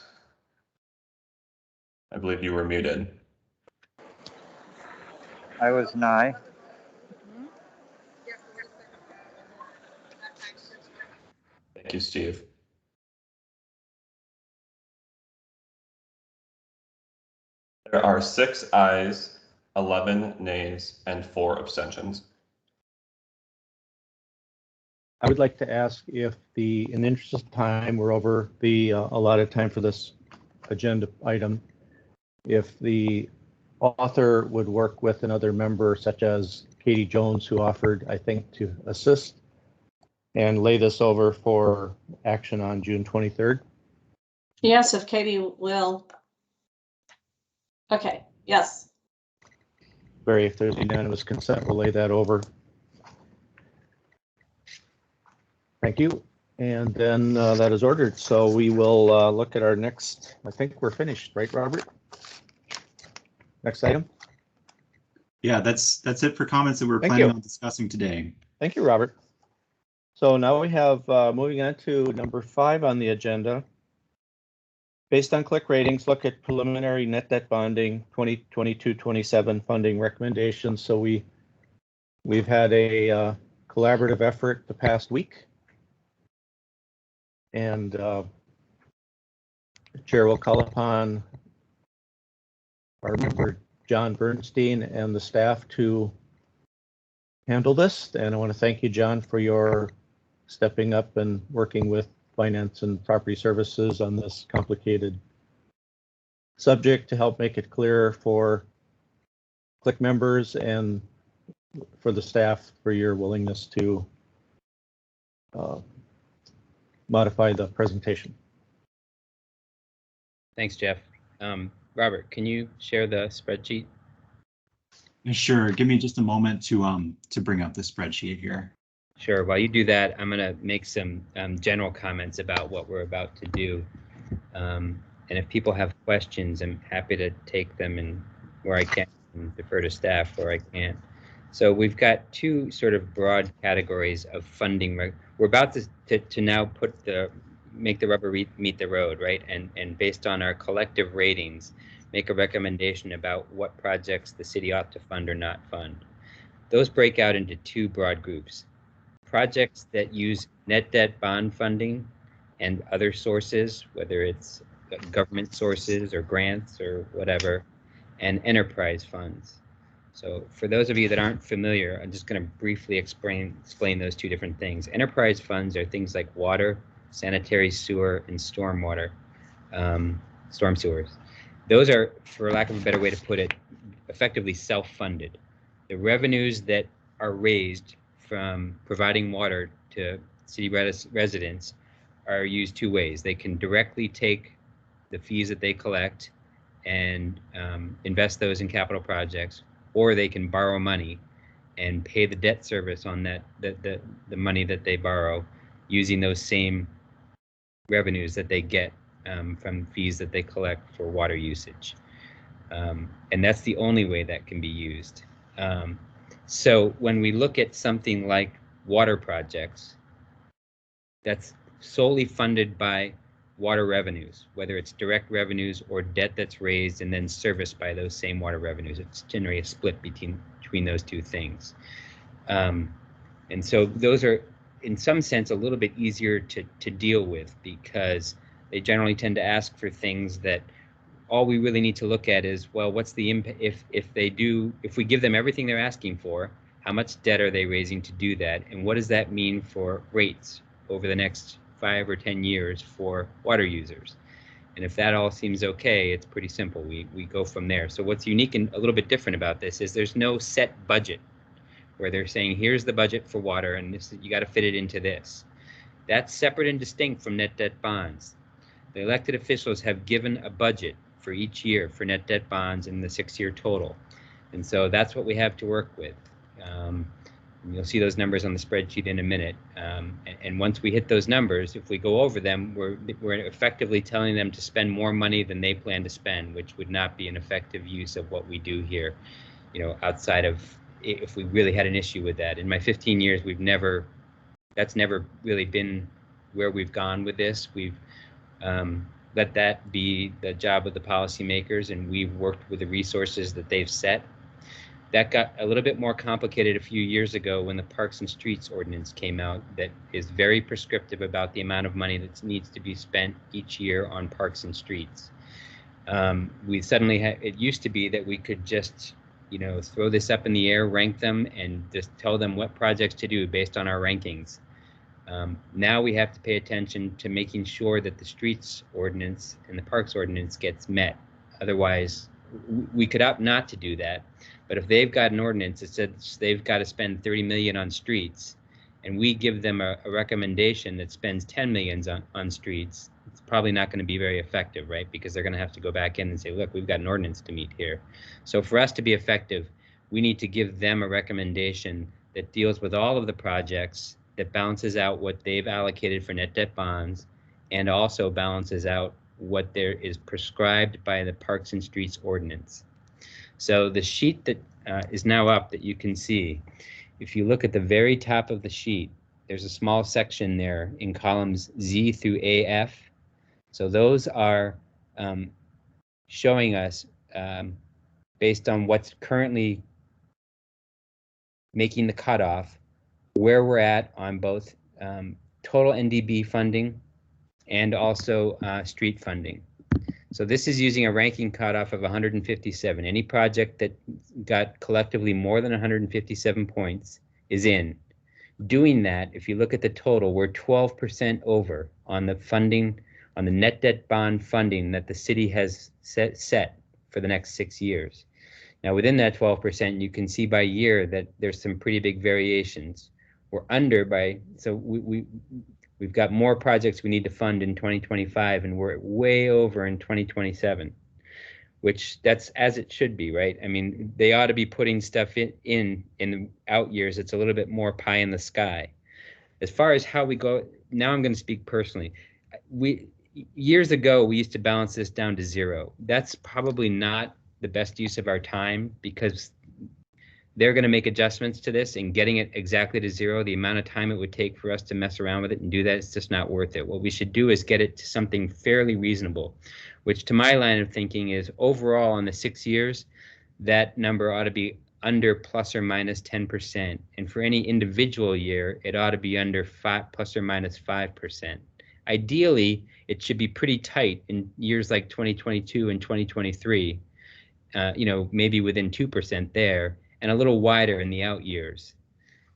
I believe you were muted. I was an aye. Thank you, Steve. There are 6 ayes, 11 nays, and 4 abstentions. I would like to ask if in the interest of time, we're over the allotted time for this agenda item, if the author would work with another member such as Katie Jones, who offered, I think, to assist and lay this over for action on June 23rd. Yes, if Katie will. Okay, yes. Barry, if there's unanimous consent, we'll lay that over. Thank you. And then that is ordered. So we will look at our next, I think we're finished, right, Robert? Next item. Yeah, that's it for comments that we're Thank planning you. on discussing today. Thank you, Robert. So now we have, moving on to number 5 on the agenda. Based on click ratings, look at preliminary net debt bonding 2022-27 funding recommendations. So we've had a collaborative effort the past week. And the chair will call upon our member John Bernstein and the staff to handle this. And I want to thank you, John, for your stepping up and working with Finance and Property Services on this complicated subject to help make it clear for CLIC members and for the staff for your willingness to modify the presentation. Thanks, Jeff. Robert, can you share the spreadsheet? Sure. Give me just a moment to bring up the spreadsheet here. Sure. While you do that, I'm going to make some general comments about what we're about to do. And if people have questions, I'm happy to take them and where I can and defer to staff where I can't. So we've got two sort of broad categories of funding. We're about to now make the rubber meet the road, right? And based on our collective ratings, make a recommendation about what projects the city ought to fund or not fund. Those break out into two broad groups. Projects that use net debt bond funding and other sources, whether it's government sources or grants or whatever, and enterprise funds. So for those of you that aren't familiar, I'm just going to briefly explain those two different things. Enterprise funds are things like water, sanitary sewer, and stormwater, storm sewers. Those are, for lack of a better way to put it, effectively self-funded. The revenues that are raised from providing water to city residents are used two ways. They can directly take the fees that they collect and invest those in capital projects, or they can borrow money and pay the debt service on that the money that they borrow using those same revenues that they get from fees that they collect for water usage. And that's the only way that can be used. So when we look at something like water projects, that's solely funded by water revenues, whether it's direct revenues or debt that's raised and then serviced by those same water revenues. It's generally a split between those two things. And so those are, in some sense, a little bit easier to deal with because they generally tend to ask for things that all we really need to look at is, well, what's the impact if we give them everything they're asking for, how much debt are they raising to do that? And what does that mean for rates over the next 5 or 10 years for water users? And if that all seems okay, it's pretty simple. We go from there. So what's unique and a little bit different about this is there's no set budget where they're saying, here's the budget for water and this, you got to fit it into this. That's separate and distinct from net debt bonds. The elected officials have given a budget for each year for net debt bonds in the 6-year total. And so that's what we have to work with. You'll see those numbers on the spreadsheet in a minute. And once we hit those numbers, if we go over them, we're effectively telling them to spend more money than they plan to spend, which would not be an effective use of what we do here, outside of if we really had an issue with that. In my 15 years, that's never really been where we've gone with this. We've let that be the job of the policymakers, and we've worked with the resources that they've set. That got a little bit more complicated a few years ago when the Parks and Streets Ordinance came out that is very prescriptive about the amount of money that needs to be spent each year on parks and streets. We suddenly it used to be that we could just, throw this up in the air, rank them, and just tell them what projects to do based on our rankings. Now we have to pay attention to making sure that the streets ordinance and the parks ordinance gets met. Otherwise, we could opt not to do that. But if they've got an ordinance that says they've got to spend 30 million on streets, and we give them a recommendation that spends 10 million on streets, it's probably not going to be very effective, right? Because they're going to have to go back in and say, look, we've got an ordinance to meet here. So for us to be effective, we need to give them a recommendation that deals with all of the projects, that balances out what they've allocated for net debt bonds, and also balances out what there is prescribed by the Parks and Streets Ordinance. So the sheet that is now up that you can see, if you look at the very top of the sheet, there's a small section there in columns Z through AF. So those are showing us, based on what's currently making the cutoff, where we're at on both total NDB funding and also street funding. So this is using a ranking cutoff of 157. Any project that got collectively more than 157 points is in. Doing that, if you look at the total, we're 12% over on the funding, on the net debt bond funding that the city has set for the next 6 years. Now, within that 12%, you can see by year that there's some pretty big variations. We're under by, so we've got more projects we need to fund in 2025, and we're way over in 2027, which that's as it should be, right? I mean, they ought to be putting stuff in the out years. It's a little bit more pie in the sky. As far as how we go, now I'm going to speak personally. Years ago, we used to balance this down to 0. That's probably not the best use of our time, because they're going to make adjustments to this, and getting it exactly to 0, the amount of time it would take for us to mess around with it and do that, it's just not worth it. What we should do is get it to something fairly reasonable, which to my line of thinking is overall on the 6 years, that number ought to be under plus or minus 10%. And for any individual year, it ought to be under plus or minus 5%. Ideally, it should be pretty tight in years like 2022 and 2023, maybe within 2% there, and a little wider in the out years.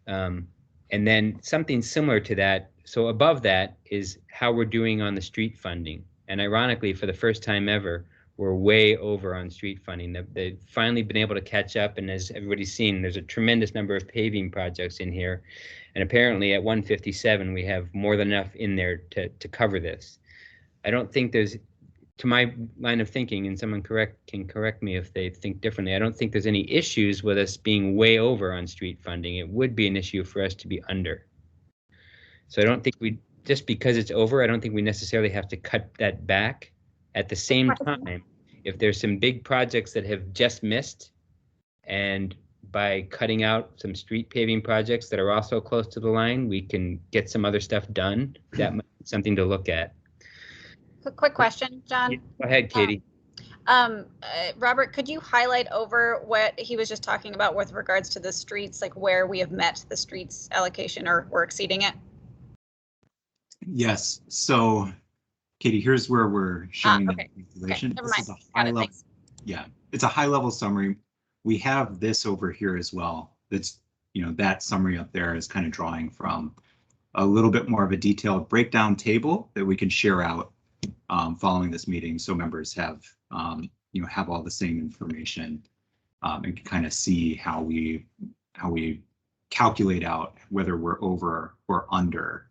And then something similar to that, so above that is how we're doing on the street funding. And ironically, for the first time ever, we're way over on street funding. They've finally been able to catch up, and as everybody's seen, there's a tremendous number of paving projects in here. And apparently at 157, we have more than enough in there to cover this. I don't think there's, to my line of thinking, and someone can correct me if they think differently, I don't think there's any issues with us being way over on street funding. It would be an issue for us to be under. So I don't think just because it's over, I don't think we necessarily have to cut that back. At the same time, if there's some big projects that have just missed, and by cutting out some street paving projects that are also close to the line, we can get some other stuff done, that might be something to look at. Quick question, John. Yeah, go ahead, Katie. Robert, could you highlight over what he was just talking about with regards to the streets, like where we have met the streets allocation or we're exceeding it? Yes. So, Katie, here's where we're showing the information. Okay, never this mind. is a high level. Yeah, it's a high level summary. We have this over here as well. That's, that summary up there is kind of drawing from a little bit more of a detailed breakdown table that we can share out following this meeting, so members have have all the same information and can kind of see how we calculate out whether we're over or under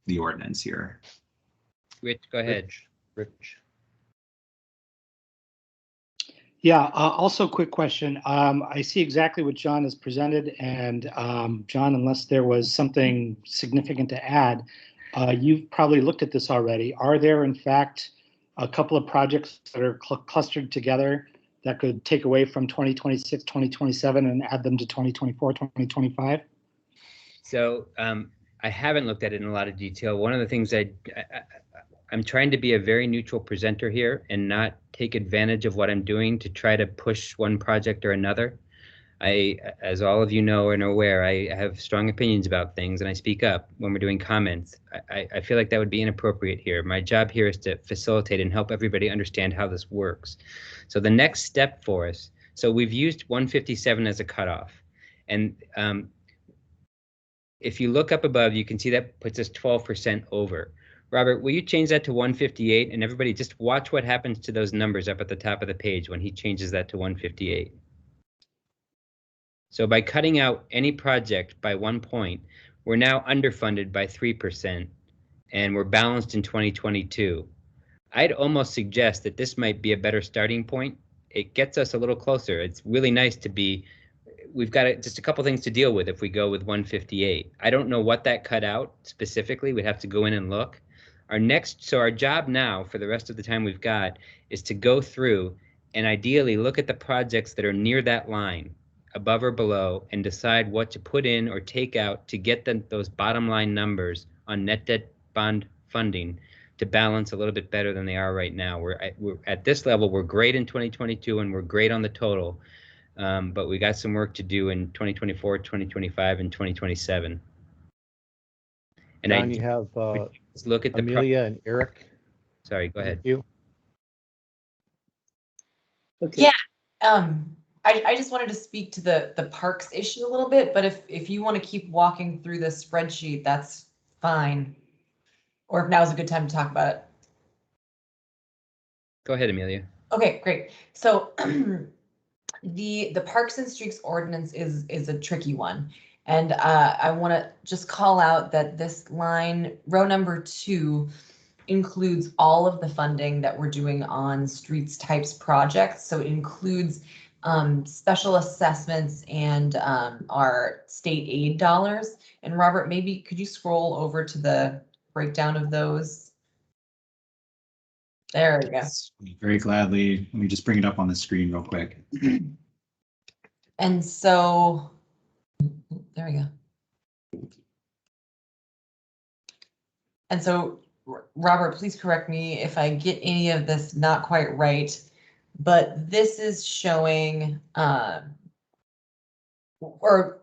the ordinance here. Rich, go ahead. Rich. Yeah, also quick question. I see exactly what John has presented, and John, unless there was something significant to add, you've probably looked at this already. Are there, in fact, a couple of projects that are clustered together that could take away from 2026, 2027 and add them to 2024, 2025? So I haven't looked at it in a lot of detail. One of the things I'm trying to be a very neutral presenter here and not take advantage of what I'm doing to try to push one project or another. As all of you know and are aware, I have strong opinions about things, and I speak up when we're doing comments. I feel like that would be inappropriate here. My job here is to facilitate and help everybody understand how this works. So the next step for us, so we've used 157 as a cutoff. And if you look up above, you can see that puts us 12% over. Robert, will you change that to 158? And everybody just watch what happens to those numbers up at the top of the page when he changes that to 158. So by cutting out any project by 1 point, we're now underfunded by 3%, and we're balanced in 2022. I'd almost suggest that this might be a better starting point. It gets us a little closer. It's really nice to be, we've got just a couple things to deal with if we go with 158. I don't know what that cut out specifically. We'd have to go in and look. Our job now for the rest of the time we've got is to go through and ideally look at the projects that are near that line, above or below, and decide what to put in or take out to get those bottom line numbers on net debt bond funding to balance a little bit better than they are right now. We're at this level, we're great in 2022 and we're great on the total, but we got some work to do in 2024, 2025, and 2027. And John, you have let's look at the Amelia and Eric. Sorry, go ahead. You. Okay. Yeah, I just wanted to speak to the parks issue a little bit, but if you want to keep walking through the spreadsheet, that's fine. Or if now's a good time to talk about it. Go ahead, Amelia. Okay, great. So the Parks and Streets Ordinance is a tricky one. And I want to just call out that this line, row number 2, includes all of the funding that we're doing on streets types projects. So it includes special assessments and our state aid dollars. And Robert, maybe could you scroll over to the breakdown of those? There we go. Very gladly. Let me just bring it up on the screen real quick. And so, there we go. And so, Robert, please correct me if I get any of this not quite right, but this is showing, or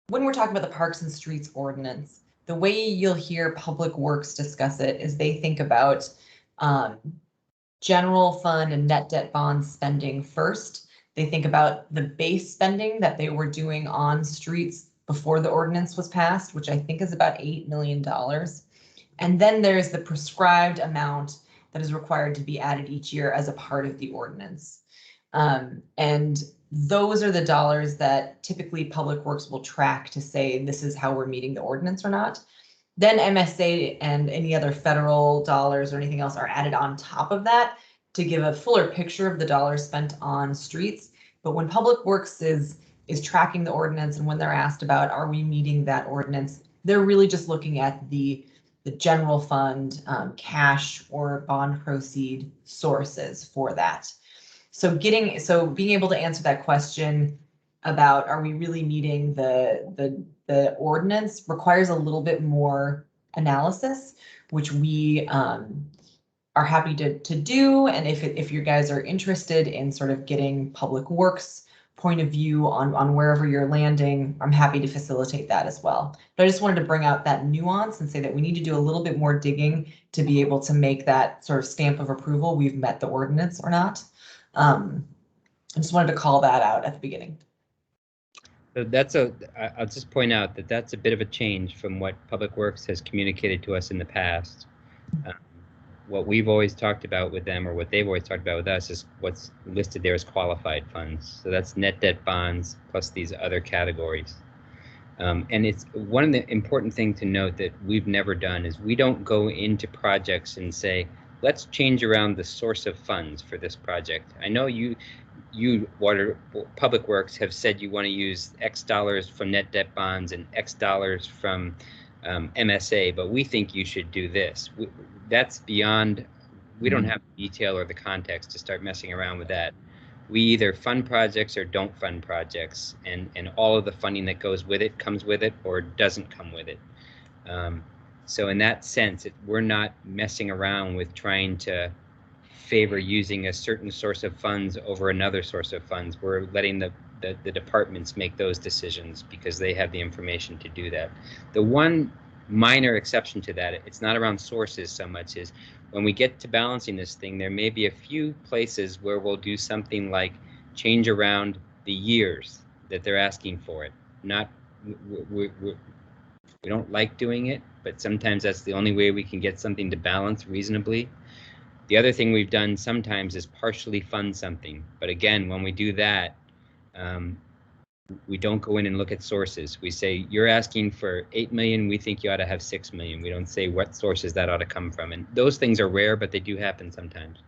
when we're talking about the Parks and Streets Ordinance, the way you'll hear Public Works discuss it is they think about general fund and net debt bond spending first. They think about the base spending that they were doing on streets before the ordinance was passed, which I think is about $8 million. And then there's the prescribed amount that is required to be added each year as a part of the ordinance. And those are the dollars that typically Public Works will track to say this is how we're meeting the ordinance or not. Then MSA and any other federal dollars or anything else are added on top of that to give a fuller picture of the dollars spent on streets. But when Public Works is tracking the ordinance and when they're asked about are we meeting that ordinance, they're really just looking at the general fund cash or bond proceed sources for that. So being able to answer that question about are we really meeting the ordinance requires a little bit more analysis, which we are happy to do. And if you guys are interested in sort of getting Public Works point of view on wherever you're landing, I'm happy to facilitate that as well. But I just wanted to bring out that nuance and say that we need to do a little bit more digging to be able to make that sort of stamp of approval we've met the ordinance or not. I just wanted to call that out at the beginning. So I'll just point out that that's a bit of a change from what Public Works has communicated to us in the past. What we've always talked about with them, or what they've always talked about with us, is what's listed there as qualified funds. So that's net debt bonds plus these other categories. And it's one of the important things to note that we've never done is we don't go into projects and say, let's change around the source of funds for this project. I know you Public Works have said you want to use X dollars from net debt bonds and X dollars from MSA, but we think you should do this. That's beyond, we don't have the detail or the context to start messing around with that. We either fund projects or don't fund projects, and all of the funding that goes with it comes with it or doesn't come with it. So in that sense, we're not messing around with trying to favor using a certain source of funds over another source of funds. We're letting the departments make those decisions because they have the information to do that. The one minor exception to that, it's not around sources so much, is when we get to balancing this thing, there may be a few places where we'll do something like change around the years that they're asking for it. We don't like doing it, but sometimes that's the only way we can get something to balance reasonably. The other thing we've done sometimes is partially fund something. But again, when we do that, we don't go in and look at sources. We say, you're asking for 8 million, we think you ought to have 6 million. We don't say what sources that ought to come from. And those things are rare, but they do happen sometimes.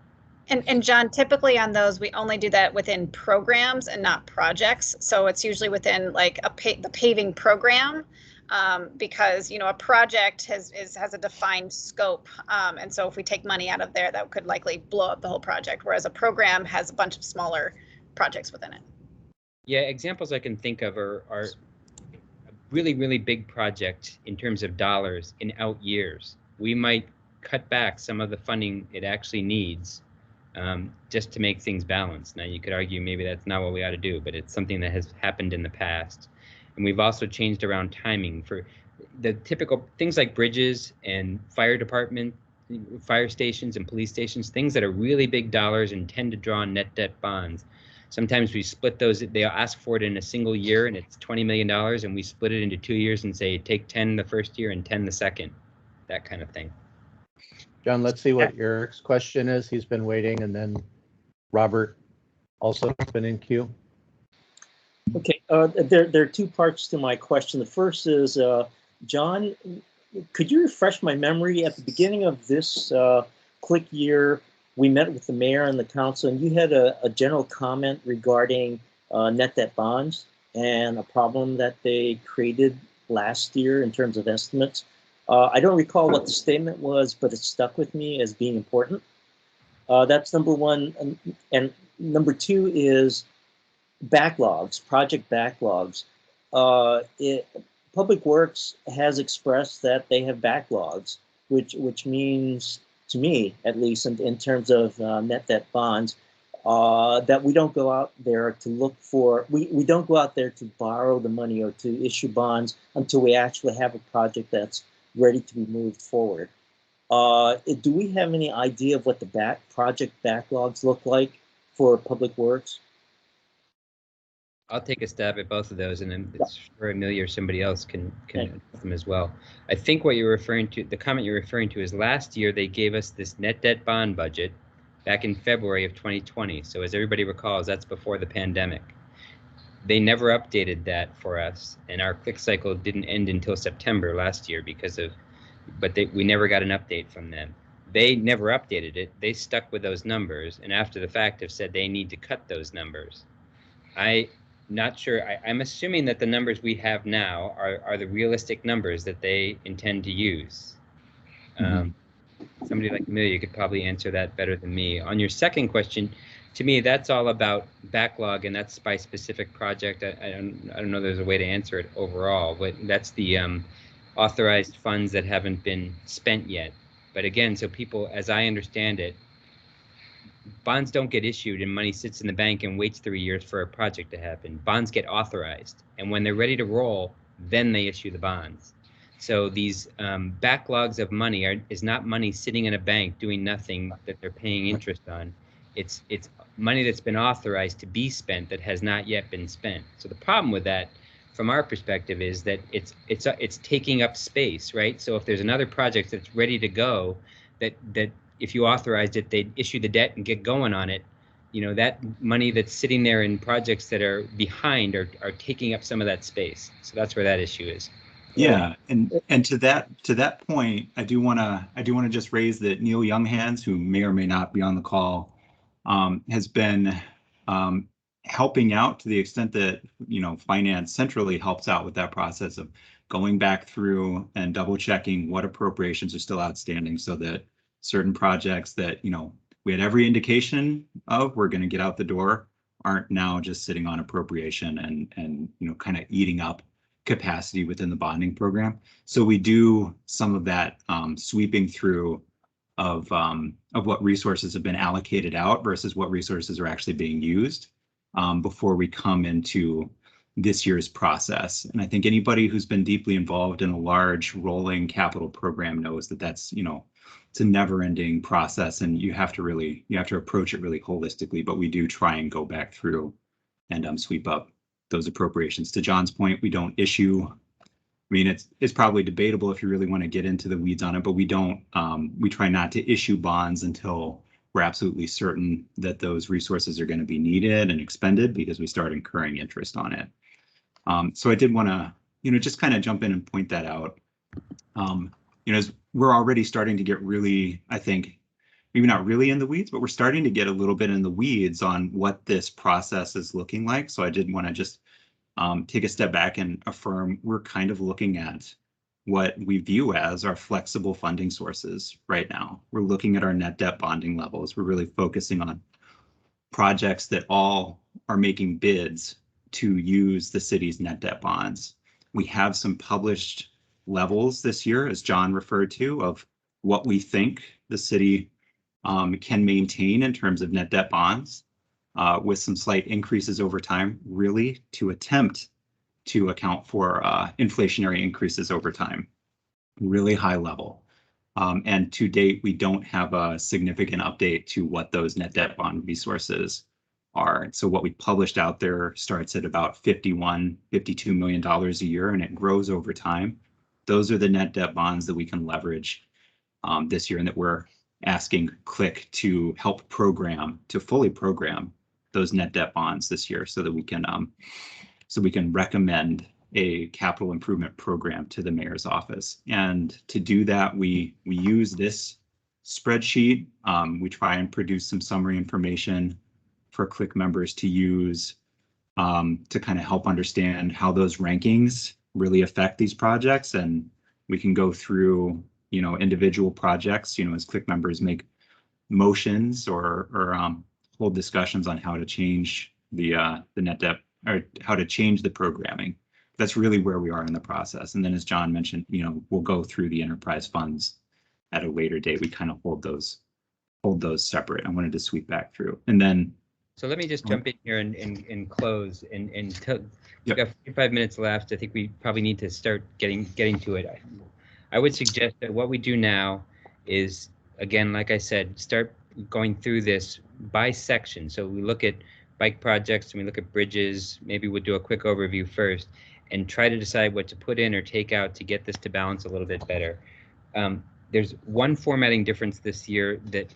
And John, typically on those, we only do that within programs and not projects. So it's usually within like the paving program, because a project has a defined scope, and so if we take money out of there, that could likely blow up the whole project. Whereas a program has a bunch of smaller projects within it. Yeah, examples I can think of are a really, really big project in terms of dollars in out years. We might cut back some of the funding it actually needs, just to make things balanced. Now, you could argue maybe that's not what we ought to do, but it's something that has happened in the past. And we've also changed around timing for the typical things like bridges and fire department, fire stations and police stations, things that are really big dollars and tend to draw on net debt bonds. Sometimes we split those, they ask for it in a single year and it's $20 million, and we split it into 2 years and say, take 10 the first year and 10 the second, that kind of thing. John, let's see what Eric's question is. He's been waiting, and then Robert also has been in queue. Okay, there are two parts to my question. The first is, John, could you refresh my memory? At the beginning of this click year, we met with the mayor and the council, and you had a general comment regarding net debt bonds and a problem that they created last year in terms of estimates. I don't recall what the statement was, but it stuck with me as being important. That's number one. And number two is backlogs, project backlogs. Public Works has expressed that they have backlogs, which means, to me at least, in terms of net debt bonds, that we don't go out there to look for, we don't go out there to borrow the money or to issue bonds until we actually have a project that's ready to be moved forward. Do we have any idea of what the project backlogs look like for Public Works? I'll take a stab at both of those, and then it's for Amelia or somebody else can address them as well. I think what you're referring to, the comment you're referring to, is last year they gave us this net debt bond budget back in February of 2020. So as everybody recalls, that's before the pandemic. They never updated that for us, and our click cycle didn't end until September last year we never got an update from them. They never updated it. They stuck with those numbers, and after the fact have said they need to cut those numbers. I'm not sure. I'm assuming that the numbers we have now are the realistic numbers that they intend to use. Somebody like Amelia could probably answer that better than me. On your second question, to me, that's all about backlog, and that's by specific project. I don't know there's a way to answer it overall, but that's the authorized funds that haven't been spent yet. But again, so people, as I understand it, bonds don't get issued and money sits in the bank and waits 3 years for a project to happen. Bonds get authorized, and when they're ready to roll, then they issue the bonds. So these backlogs of money is not money sitting in a bank doing nothing that they're paying interest on. It's money that's been authorized to be spent that has not yet been spent. So the problem with that, from our perspective, is that it's taking up space, right? So if there's another project that's ready to go, that if you authorized it, they'd issue the debt and get going on it. That money that's sitting there in projects that are behind are taking up some of that space. So that's where that issue is. Yeah, and to that point, I do want to just raise that Neil Younghands, who may or may not be on the call, has been helping out to the extent that finance centrally helps out with that process of going back through and double checking what appropriations are still outstanding, so that certain projects that we had every indication of we're going to get out the door aren't now just sitting on appropriation and kind of eating up capacity within the bonding program. So we do some of that sweeping through of what resources have been allocated out versus what resources are actually being used before we come into this year's process. And I think anybody who's been deeply involved in a large rolling capital program knows that that's it's a never-ending process, and you have to approach it really holistically. But we do try and go back through and sweep up those appropriations. To John's point, we don't issue. I mean, it's probably debatable if you really want to get into the weeds on it, but we don't. We try not to issue bonds until we're absolutely certain that those resources are going to be needed and expended, because we start incurring interest on it. So I did want to, just kind of jump in and point that out. As we're already starting to get really, I think, maybe not really in the weeds, but we're starting to get a little bit in the weeds on what this process is looking like. So I did want to just take a step back and affirm we're kind of looking at what we view as our flexible funding sources right now. We're looking at our net debt bonding levels. We're really focusing on projects that all are making bids to use the city's net debt bonds. We have some published levels this year, as John referred to, of what we think the city can maintain in terms of net debt bonds, with some slight increases over time, really to attempt to account for inflationary increases over time, really high level. And to date, we don't have a significant update to what those net debt bond resources are. So what we published out there starts at about $52 million a year, and it grows over time. Those are the net debt bonds that we can leverage this year, and that we're asking CLIC to help program, to fully program those net debt bonds this year, so that we can recommend a capital improvement program to the mayor's office. And to do that, we use this spreadsheet. We try and produce some summary information for CLIC members to use to kind of help understand how those rankings really affect these projects. And we can go through, individual projects, as CLIC members make motions or hold discussions on how to change the net debt, or how to change the programming. That's really where we are in the process. And then, as John mentioned, we'll go through the enterprise funds at a later date. We kind of hold those separate. I wanted to sweep back through. And then, so let me just jump in here and close and we've got 45 minutes left. I think we probably need to start getting to it. I would suggest that what we do now is, again, like I said, start going through this by section. So we look at bike projects and we look at bridges. Maybe we'll do a quick overview first and try to decide what to put in or take out to get this to balance a little bit better. There's one formatting difference this year that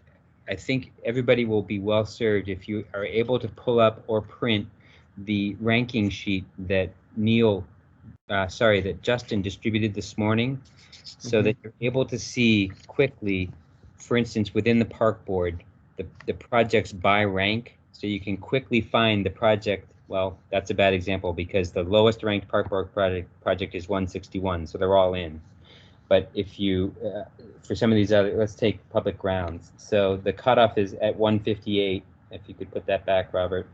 I think everybody will be well served if you are able to pull up or print the ranking sheet that that Justin distributed this morning, so that you're able to see quickly, for instance, within the park board, the projects by rank, so you can quickly find the project. Well, that's a bad example because the lowest ranked park board project is 161, so they're all in. But if you, for some of these other, let's take public grounds. So the cutoff is at 158, if you could put that back, Robert.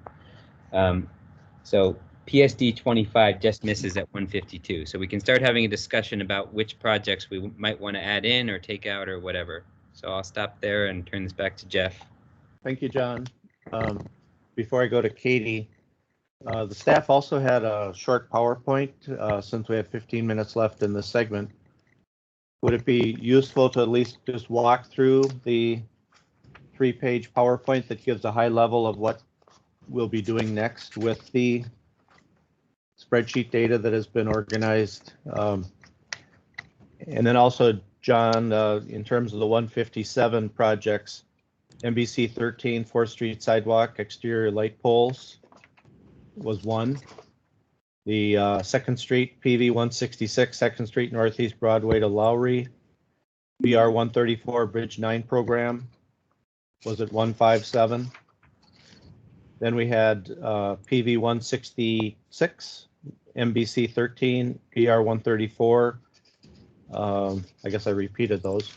So PSD 25 just misses at 152. So we can start having a discussion about which projects we might want to add in or take out or whatever. So I'll stop there and turn this back to Jeff. Thank you, John. Before I go to Katie, the staff also had a short PowerPoint since we have 15 minutes left in this segment. Would it be useful to at least just walk through the 3-page PowerPoint that gives a high level of what we'll be doing next with the spreadsheet data that has been organized? And then also, John, in terms of the 157 projects, MBC 13, 4th Street sidewalk, exterior light poles was one. The 2nd Street PV 166, 2nd Street Northeast Broadway to Lowry, BR 134 Bridge 9 program was at 157. Then we had PV 166, MBC 13, BR 134. I guess I repeated those.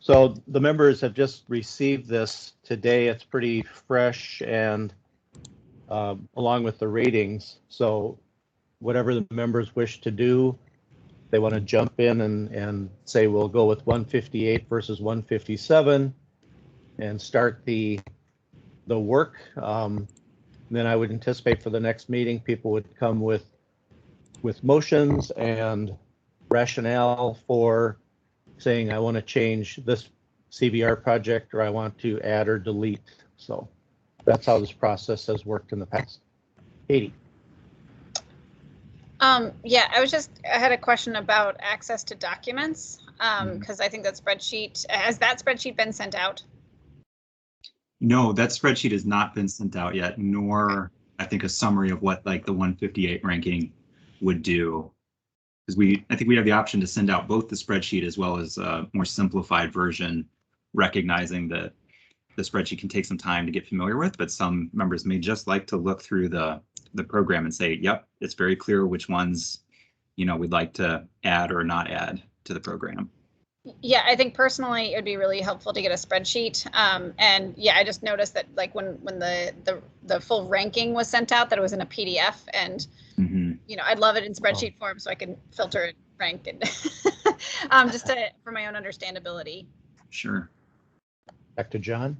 So the members have just received this today. It's pretty fresh, and along with the ratings. So whatever the members wish to do, they want to jump in and say, we'll go with 158 versus 157 and start the work. Then I would anticipate for the next meeting, people would come with motions and rationale for saying, I want to change this CBR project, or I want to add or delete. So that's how this process has worked in the past. Katie. Yeah, I had a question about access to documents, because I think that spreadsheet, has that spreadsheet been sent out? No, that spreadsheet has not been sent out yet, nor I think a summary of what like the 158 ranking would do. Because I think we have the option to send out both the spreadsheet as well as a more simplified version recognizing that the spreadsheet can take some time to get familiar with, but some members may just like to look through the program and say, yep, it's very clear which ones, we'd like to add or not add to the program. Yeah, I think personally it would be really helpful to get a spreadsheet. And yeah, I just noticed that like when the full ranking was sent out, that it was in a PDF, and I'd love it in spreadsheet form so I can filter and rank it just for my own understandability. Sure. Back to John.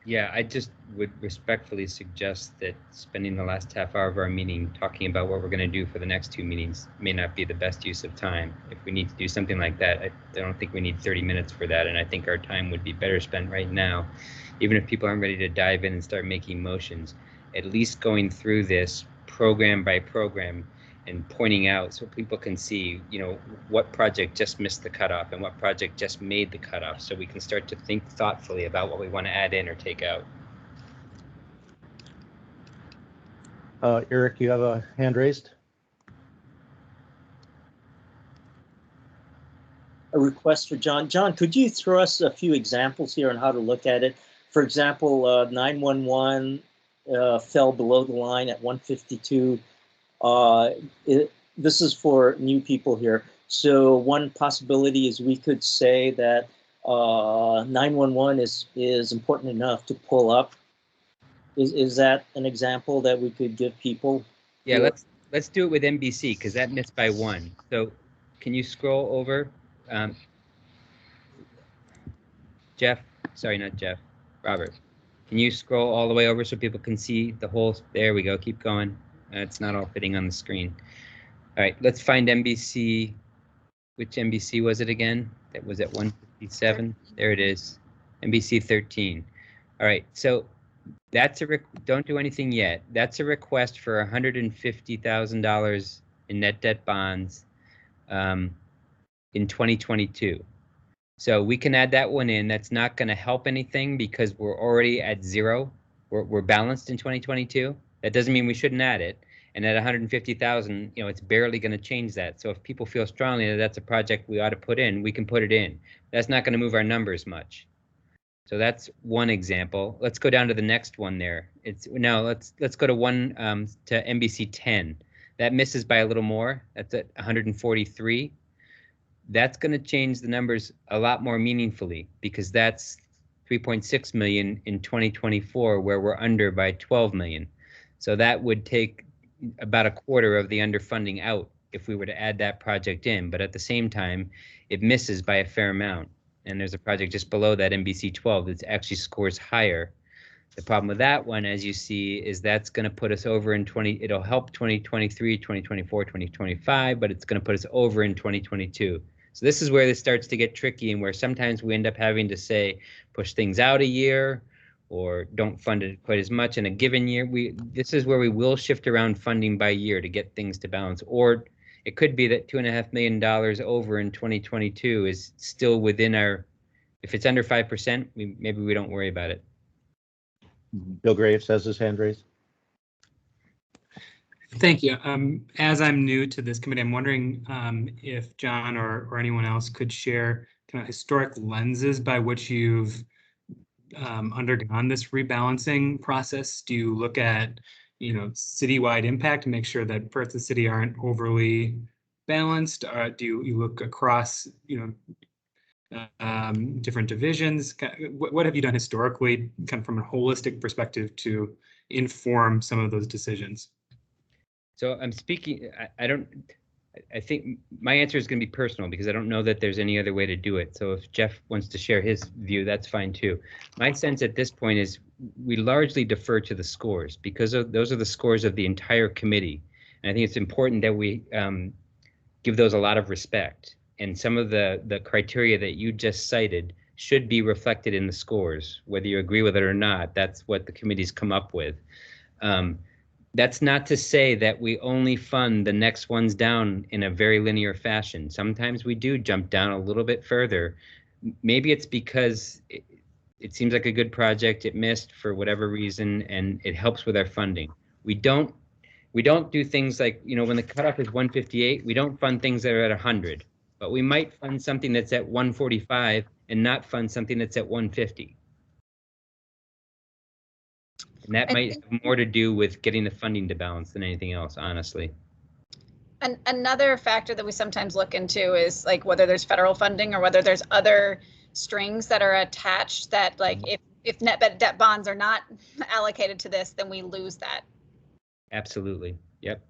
Yeah, I just would respectfully suggest that spending the last half hour of our meeting talking about what we're going to do for the next 2 meetings may not be the best use of time. If we need to do something like that, I don't think we need 30 minutes for that, and I think our time would be better spent right now, even if people aren't ready to dive in and start making motions, at least going through this program by program and pointing out so people can see, what project just missed the cutoff and what project just made the cutoff, so we can start to think thoughtfully about what we want to add in or take out. Eric, you have a hand raised? A request for John. John, could you throw us a few examples here on how to look at it? For example, 911 fell below the line at 152. This is for new people here. So one possibility is we could say that 911 is important enough to pull up. Is that an example that we could give people? Yeah, let's do it with NBC because that missed by 1. So can you scroll over? Jeff, sorry, not Jeff, Robert. Can you scroll all the way over so people can see the whole? There we go. Keep going. It's not all fitting on the screen. All right, let's find NBC. Which NBC was it again? That was at 157. There it is. NBC 13. All right, so that's don't do anything yet. That's a request for $150,000 in net debt bonds in 2022. So we can add that one in. That's not going to help anything because we're already at 0. We're balanced in 2022. That doesn't mean we shouldn't add it. And at 150,000, it's barely going to change that. So if people feel strongly that that's a project we ought to put in, we can put it in. That's not going to move our numbers much. So that's one example. Let's go down to the next one there. Let's go to to NBC 10. That misses by a little more. That's at 143. That's going to change the numbers a lot more meaningfully because that's 3.6 million in 2024, where we're under by 12 million. So that would take about a quarter of the underfunding out if we were to add that project in. But at the same time, it misses by a fair amount. And there's a project just below that, NBC 12, that actually scores higher. The problem with that one, as you see, is that's going to put us over in it'll help 2023, 2024, 2025, but it's going to put us over in 2022. So this is where this starts to get tricky and where sometimes we end up having to say, push things out a year or don't fund it quite as much in a given year. This is where we will shift around funding by year to get things to balance. Or it could be that $2.5 million over in 2022 is still within if it's under 5%, maybe we don't worry about it. Bill Graves has his hand raised. Thank you. As I'm new to this committee, I'm wondering if John or anyone else could share kind of historic lenses by which you've undergone this rebalancing process. Do you look at, citywide impact to make sure that parts of the city aren't overly balanced? Do you look across, different divisions? What have you done historically, kind of from a holistic perspective, to inform some of those decisions? So I'm speaking, I think my answer is going to be personal because I don't know that there's any other way to do it. So if Jeff wants to share his view, that's fine too. My sense at this point is we largely defer to the scores because those are the scores of the entire committee. And I think it's important that we give those a lot of respect. And some of the criteria that you just cited should be reflected in the scores, whether you agree with it or not. That's what the committee's come up with. That's not to say that we only fund the next ones down in a very linear fashion. Sometimes we do jump down a little bit further. Maybe it's because it seems like a good project, it missed for whatever reason, and it helps with our funding. We don't do things like, when the cutoff is 158, we don't fund things that are at 100. but we might fund something that's at 145 and not fund something that's at 150. And that might have more to do with getting the funding to balance than anything else, honestly. Another factor that we sometimes look into is like whether there's federal funding or whether there's other strings that are attached that, like, if net debt bonds are not allocated to this, then we lose that. Absolutely. Yep.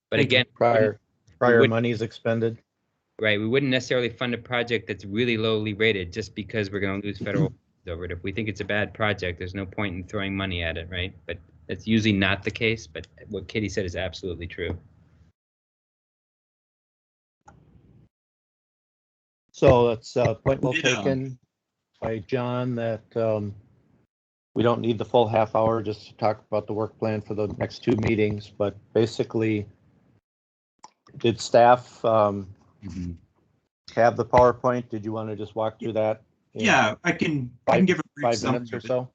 But again, prior monies expended. Right. We wouldn't necessarily fund a project that's really lowly rated just because we're going to lose federal funds over it. If we think it's a bad project, there's no point in throwing money at it, right? But that's usually not the case. But what Katie said is absolutely true. So that's a point well taken by John that we don't need the full half hour just to talk about the work plan for the next 2 meetings, but basically, did staff have the PowerPoint? Did you want to just walk through that? Yeah, I can give a brief 5 minutes or so.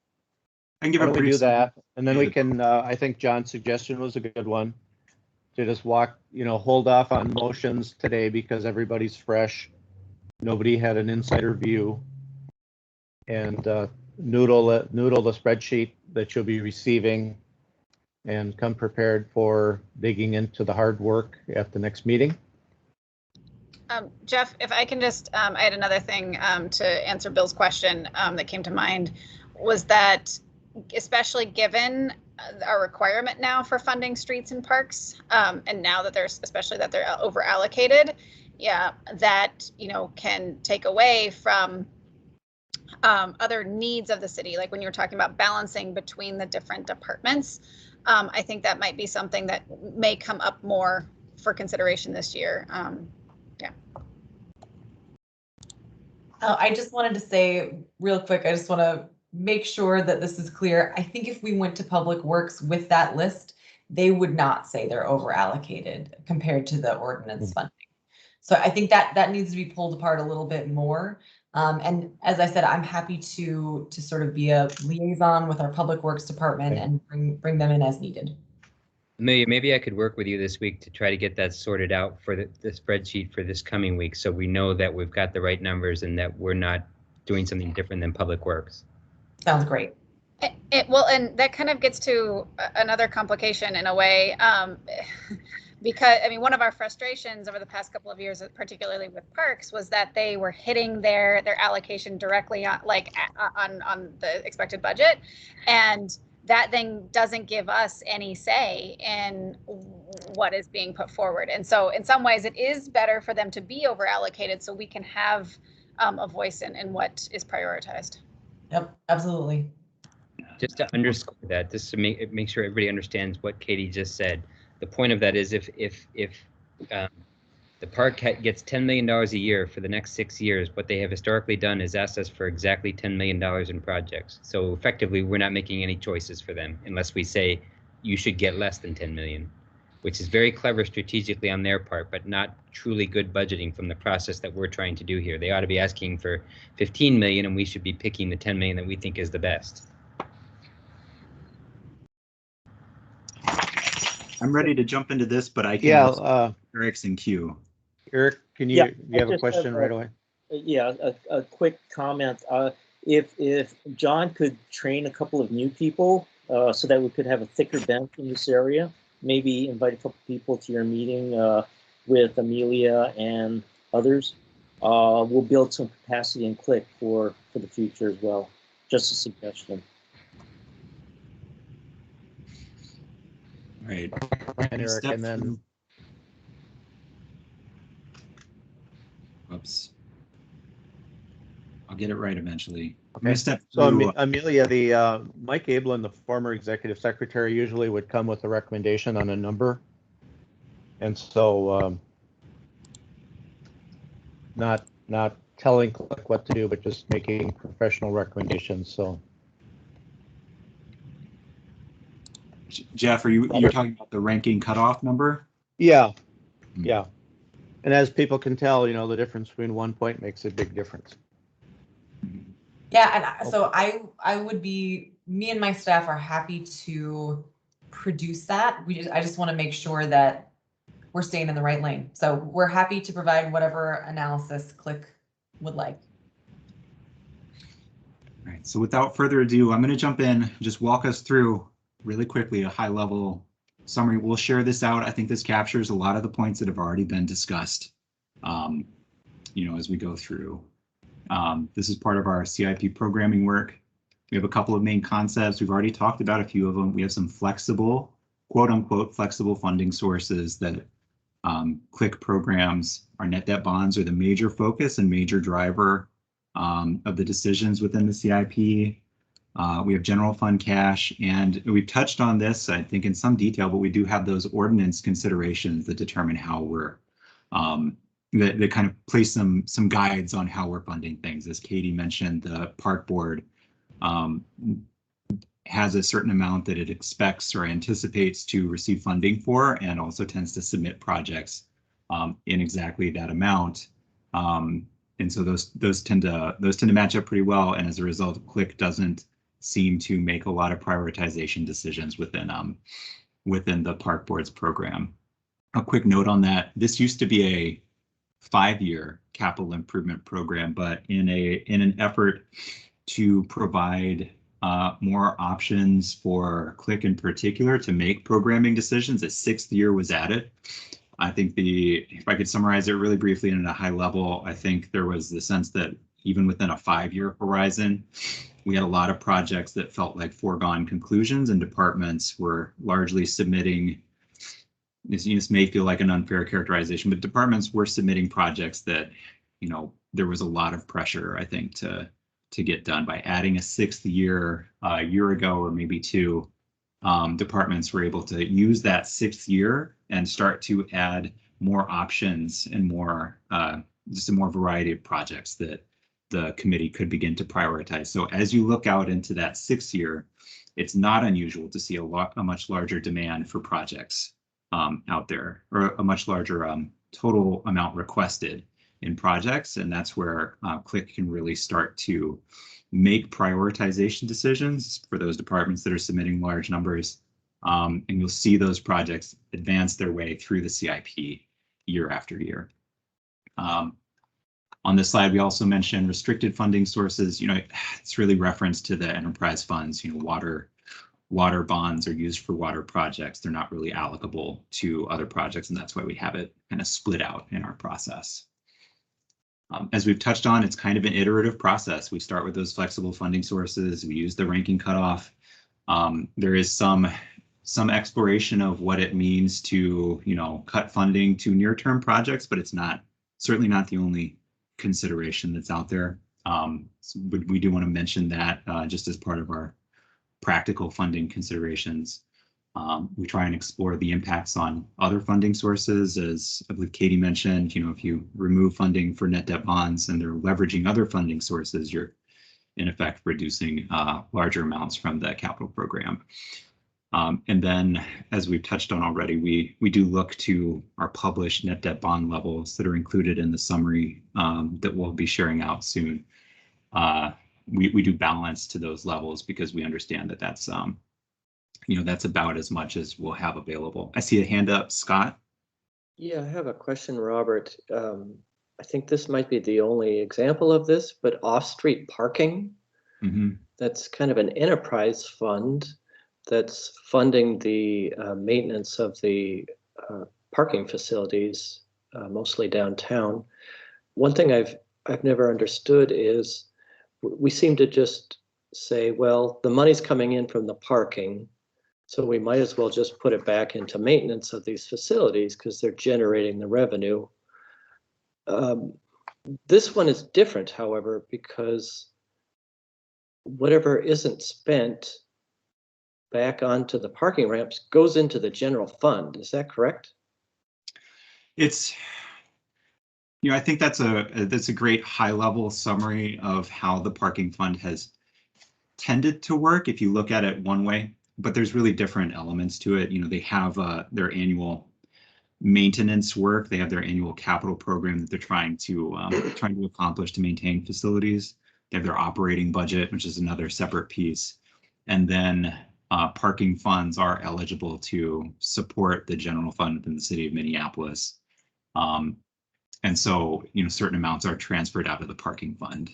I can give a brief. We do that, and then we can. I think John's suggestion was a good one to just hold off on motions today because everybody's fresh. Nobody had an insider view, and noodle the spreadsheet that you'll be receiving, and come prepared for digging into the hard work at the next meeting. Jeff, if I can just, I had another thing to answer Bill's question that came to mind, was that especially given our requirement now for funding streets and parks, and now that especially that they're over allocated, yeah, that, can take away from other needs of the city. Like when you were talking about balancing between the different departments, I think that might be something that may come up more for consideration this year. Yeah. I just wanted to say real quick, I just want to make sure that this is clear. I think if we went to Public Works with that list, they would not say they're over allocated compared to the ordinance funding. So I think that needs to be pulled apart a little bit more. And as I said, I'm happy to sort of be a liaison with our Public Works department and bring them in as needed. Maybe I could work with you this week to try to get that sorted out for the spreadsheet for this coming week, so we know that we've got the right numbers and that we're not doing something different than Public Works. Sounds great. Well, and that kind of gets to another complication in a way, because one of our frustrations over the past couple of years, particularly with parks, was that they were hitting their allocation directly on the expected budget, and that then doesn't give us any say in what is being put forward. And so in some ways it is better for them to be over allocated so we can have a voice in what is prioritized. Yep, absolutely. Just to underscore that, just to make sure everybody understands what Katie just said. The point of that is if the park gets $10 million a year for the next 6 years, what they have historically done is asked us for exactly $10 million in projects. So effectively, we're not making any choices for them unless we say you should get less than 10 million, which is very clever strategically on their part, but not truly good budgeting from the process that we're trying to do here. They ought to be asking for 15 million, and we should be picking the 10 million that we think is the best. I'm ready to jump into this, but I can Eric's in queue. Eric, can you have a question right away? Yeah, a quick comment. If John could train a couple of new people so that we could have a thicker bench in this area, maybe invite a couple people to your meeting with Amelia and others, we'll build some capacity and click for the future as well. Just a suggestion. Right. And Eric, and then. Oops. I'll get it right eventually. Okay. So Amelia, the Mike Ablin, the former executive secretary, usually would come with a recommendation on a number, and so not telling Click what to do, but just making professional recommendations. So. Jeff, you're talking about the ranking cutoff number? Yeah, yeah. And as people can tell, the difference between 1 point makes a big difference. Yeah, and so I would be, me and my staff are happy to produce that. I just want to make sure that we're staying in the right lane. So we're happy to provide whatever analysis Click would like. All right, so without further ado, I'm going to jump in, just walk us through really quickly a high-level summary. We'll share this out. I think this captures a lot of the points that have already been discussed, as we go through. This is part of our CIP programming work. We have a couple of main concepts. We've already talked about a few of them. We have some flexible, quote unquote, flexible funding sources that Click programs. Our net debt bonds are the major focus and major driver of the decisions within the CIP. We have general fund cash, and we've touched on this, I think, in some detail, but we do have those ordinance considerations that determine how we're that kind of place some guides on how we're funding things. As Katie mentioned, the park board has a certain amount that it expects or anticipates to receive funding for, and also tends to submit projects in exactly that amount. And so those tend to match up pretty well. And as a result, Click doesn't seem to make a lot of prioritization decisions within the park board's program. A quick note on that: this used to be a 5-year capital improvement program, but in an effort to provide more options for Click in particular to make programming decisions, a 6th year was added. I think if I could summarize it really briefly and at a high level, I think there was the sense that even within a 5-year horizon, we had a lot of projects that felt like foregone conclusions, and departments were largely submitting. This may feel like an unfair characterization, but departments were submitting projects that, there was a lot of pressure, I think, to get done. By adding a 6th year a year ago, or maybe 2, departments were able to use that 6th year and start to add more options and more, just a more variety of projects that the committee could begin to prioritize. So as you look out into that 6th year, it's not unusual to see a much larger demand for projects out there, or a much larger total amount requested in projects. And that's where Click can really start to make prioritization decisions for those departments that are submitting large numbers. And you'll see those projects advance their way through the CIP year after year. On this slide, we also mentioned restricted funding sources. It's really reference to the enterprise funds. Water bonds are used for water projects. They're not really allocable to other projects, and that's why we have it kind of split out in our process. As we've touched on, it's kind of an iterative process. We start with those flexible funding sources. We use the ranking cutoff. There is some exploration of what it means to, cut funding to near-term projects, but it's certainly not the only consideration that's out there. So we do want to mention that just as part of our practical funding considerations. We try and explore the impacts on other funding sources. As I believe Katie mentioned, if you remove funding for net debt bonds and they're leveraging other funding sources, you're in effect reducing larger amounts from the capital program. And then, as we've touched on already, we do look to our published net debt bond levels that are included in the summary that we'll be sharing out soon. We do balance to those levels because we understand that that's that's about as much as we'll have available. I see a hand up, Scott. Yeah, I have a question, Robert. I think this might be the only example of this, but off-street parking, that's kind of an enterprise fund that's funding the maintenance of the parking facilities, mostly downtown. One thing I've never understood is we seem to just say, well, the money's coming in from the parking, so we might as well just put it back into maintenance of these facilities because they're generating the revenue. This one is different, however, because whatever isn't spent back onto the parking ramps goes into the general fund. Is that correct? It's, I think that's a great high-level summary of how the parking fund has tended to work if you look at it one way, but there's really different elements to it. They have their annual maintenance work. They have their annual capital program that they're trying to accomplish to maintain facilities. They have their operating budget, which is another separate piece. And then parking funds are eligible to support the general fund within the city of Minneapolis. And so, certain amounts are transferred out of the parking fund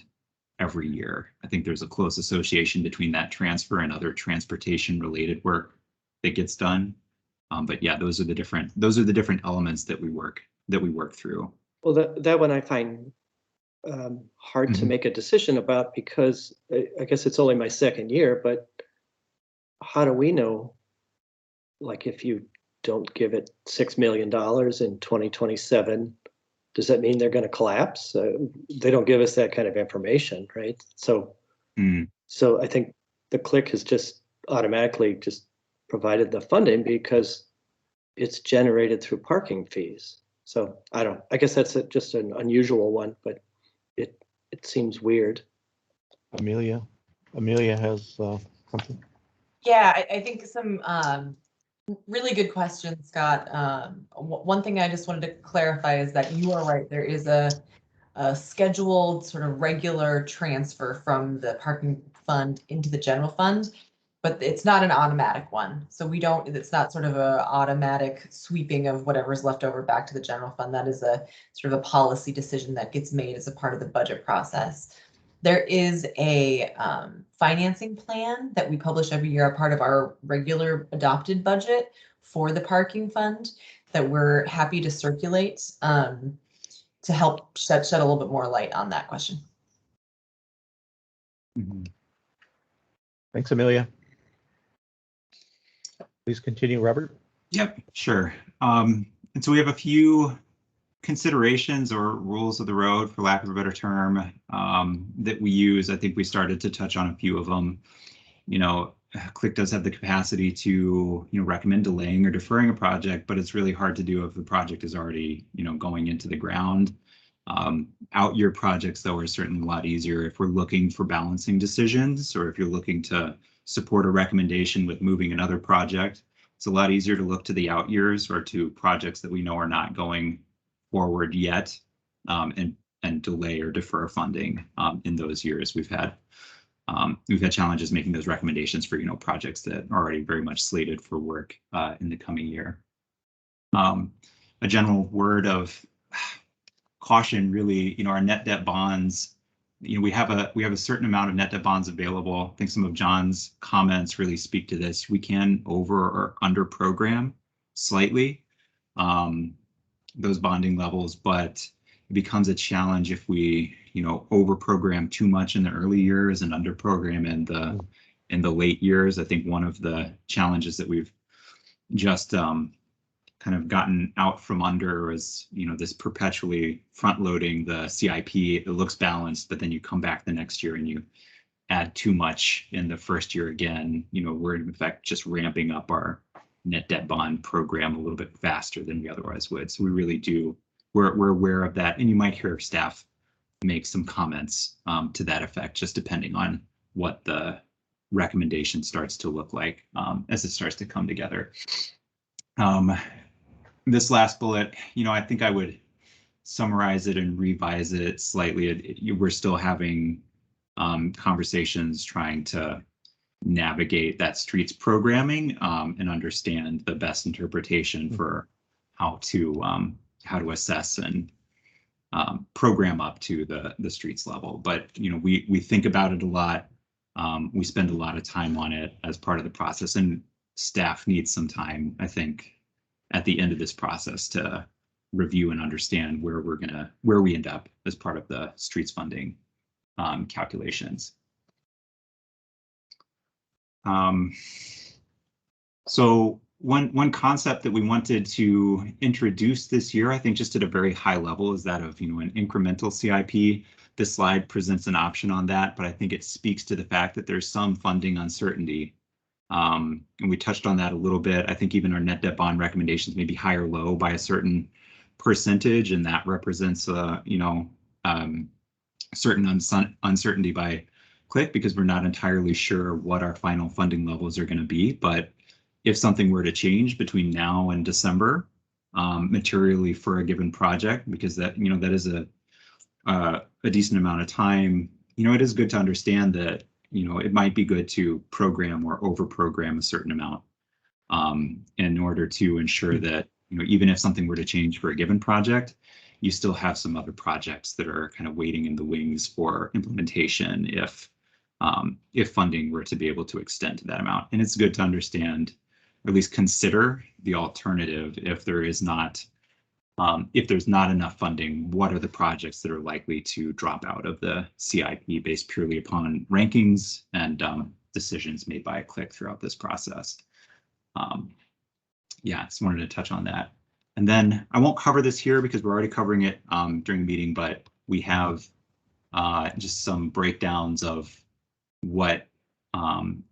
every year. I think there's a close association between that transfer and other transportation related work that gets done. But yeah, those are the different elements that we work through. Well, that one I find hard to make a decision about, because I guess it's only my second year, but how do we know, like, if you don't give it $6 million in 2027, does that mean they're going to collapse? They don't give us that kind of information, right? So, so I think the CLIC has just automatically just provided the funding because it's generated through parking fees. So I guess that's just an unusual one, but it seems weird. Amelia has something. Yeah, I think some really good question, Scott. One thing I just wanted to clarify is that you are right. There is a scheduled sort of regular transfer from the parking fund into the general fund, but it's not an automatic one. So it's not sort of a automatic sweeping of whatever's left over back to the general fund. That is a sort of a policy decision that gets made as a part of the budget process. There is a financing plan that we publish every year, a part of our regular adopted budget for the parking fund that we're happy to circulate to help shed a little bit more light on that question. Thanks, Amelia. Please continue, Robert. Yep, sure. And so we have a few considerations or rules of the road, for lack of a better term, that we use. I think we started to touch on a few of them. CLIC does have the capacity to, recommend delaying or deferring a project, but it's really hard to do if the project is already, going into the ground. Out year projects, though, are certainly a lot easier if we're looking for balancing decisions, or if you're looking to support a recommendation with moving another project. It's a lot easier to look to the out years or to projects that we know are not going forward yet, and delay or defer funding in those years. We've had challenges making those recommendations for projects that are already very much slated for work in the coming year. A general word of caution, really, our net debt bonds. We have a certain amount of net debt bonds available. I think some of John's comments really speak to this. We can over or under program slightly those bonding levels, but it becomes a challenge if we, over program too much in the early years and under program in the late years. I think one of the challenges that we've just kind of gotten out from under is, this perpetually front loading the CIP. It looks balanced, but then you come back the next year and you add too much in the first year again. We're in fact just ramping up our net debt bond program a little bit faster than we otherwise would. So we really do, we're aware of that. And you might hear staff make some comments to that effect, just depending on what the recommendation starts to look like as it starts to come together. This last bullet, I think I would summarize it and revise it slightly. We're still having conversations trying to navigate that streets programming and understand the best interpretation for how to assess and program up to the streets level. But we think about it a lot. We spend a lot of time on it as part of the process, and staff needs some time, I think, at the end of this process to review and understand where we end up as part of the streets funding calculations. So one concept that we wanted to introduce this year, I think just at a very high level, is that of an incremental CIP. This slide presents an option on that, but I think it speaks to the fact that there's some funding uncertainty. And we touched on that a little bit. I think even our net debt bond recommendations may be high or low by a certain percentage, and that represents certain uncertainty by CLIC, because we're not entirely sure what our final funding levels are going to be. But if something were to change between now and December materially for a given project, because that is a decent amount of time, it is good to understand that it might be good to program or over program a certain amount in order to ensure that, even if something were to change for a given project, you still have some other projects that are kind of waiting in the wings for implementation if funding were to be able to extend to that amount. And it's good to understand, or at least consider the alternative if there is not, if there's not enough funding, what are the projects that are likely to drop out of the CIP based purely upon rankings and decisions made by a click throughout this process. Yeah, just wanted to touch on that. And then I won't cover this here because we're already covering it during the meeting, but we have just some breakdowns of what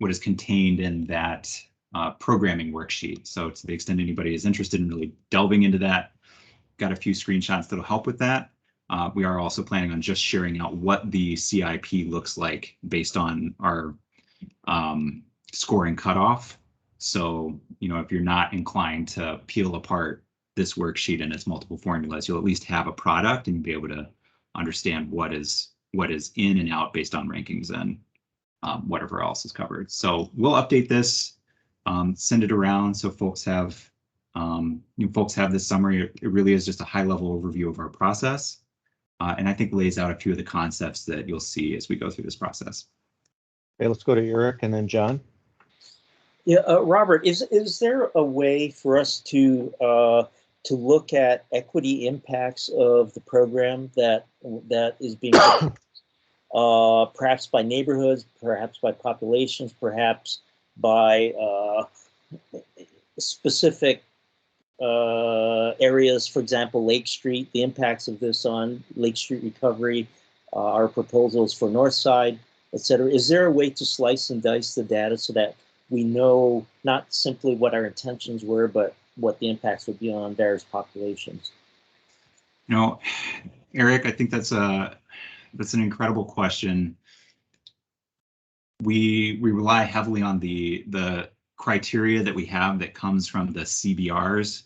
is contained in that programming worksheet. So to the extent anybody is interested in really delving into that, got a few screenshots that'll help with that. We are also planning on just sharing out what the CIP looks like based on our scoring cutoff. So, if you're not inclined to peel apart this worksheet and its multiple formulas, you'll at least have a product and be able to understand what is in and out based on rankings and whatever else is covered. So we'll update this, send it around so folks have this summary. It really is just a high-level overview of our process, and I think lays out a few of the concepts that you'll see as we go through this process. Okay, let's go to Eric and then John. Yeah, Robert, is there a way for us to look at equity impacts of the program that is being perhaps by neighborhoods, perhaps by populations, perhaps by specific areas, for example, Lake Street, the impacts of this on Lake Street recovery, our proposals for North Side, et cetera. Is there a way to slice and dice the data so that we know not simply what our intentions were, but what the impacts would be on various populations? Eric, I think that's an incredible question. We rely heavily on the criteria that we have that comes from the CBRs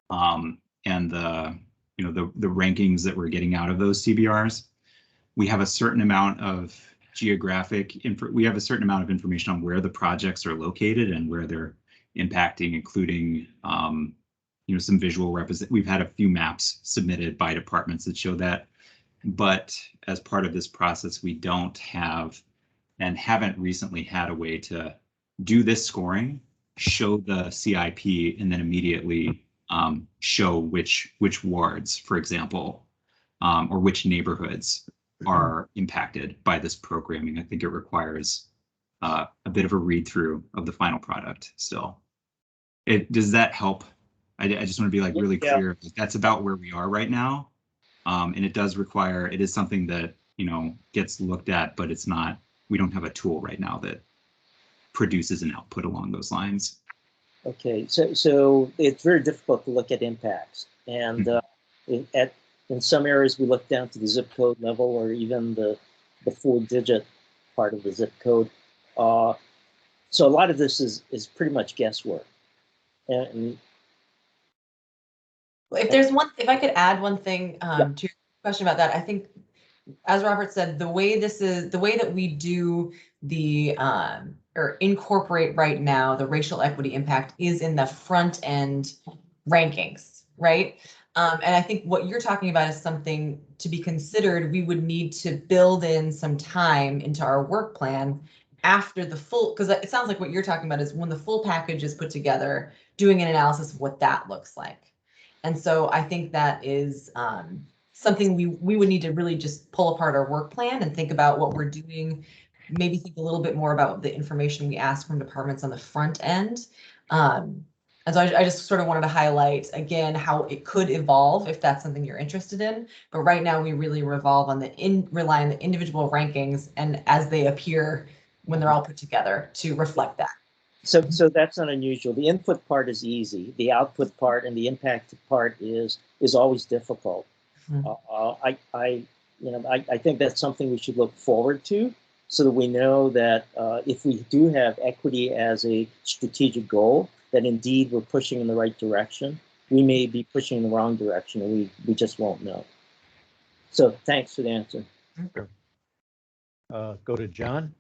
and the rankings that we're getting out of those CBRs. We have a certain amount of we have a certain amount of information on where the projects are located and where they're impacting, including some visual we've had a few maps submitted by departments that show that, but as part of this process, we don't have and haven't recently had a way to do this scoring, show the CIP, and then immediately show which wards, for example, or which neighborhoods are impacted by this programming. I think it requires a bit of a read through of the final product still. Does that help? I just want to be really clear. That's about where we are right now. And it is something that, gets looked at, but it's not, we don't have a tool right now that produces an output along those lines. Okay, so it's very difficult to look at impacts. And in some areas, we look down to the zip code level or even the 4-digit part of the zip code. So a lot of this is pretty much guesswork. And if I could add one thing to your question about that, I think, as Robert said, the way that we do the or incorporate right now the racial equity impact is in the front end rankings, right? And I think what you're talking about is something to be considered. We would need to build in some time into our work plan after the full, because it sounds like what you're talking about is when the full package is put together, doing an analysis of what that looks like. And so I think that is something we would need to really just pull apart our work plan and think about what we're doing, maybe think a little bit more about the information we ask from departments on the front end. And so I just sort of wanted to highlight again how it could evolve if that's something you're interested in. But right now we really rely on the individual rankings and as they appear when they're all put together to reflect that. So that's not unusual. The input part is easy. The output part and the impact part is always difficult. I think that's something we should look forward to, so that we know that if we do have equity as a strategic goal, that indeed we're pushing in the right direction. We may be pushing in the wrong direction, and we just won't know. So thanks for the answer. Go to John.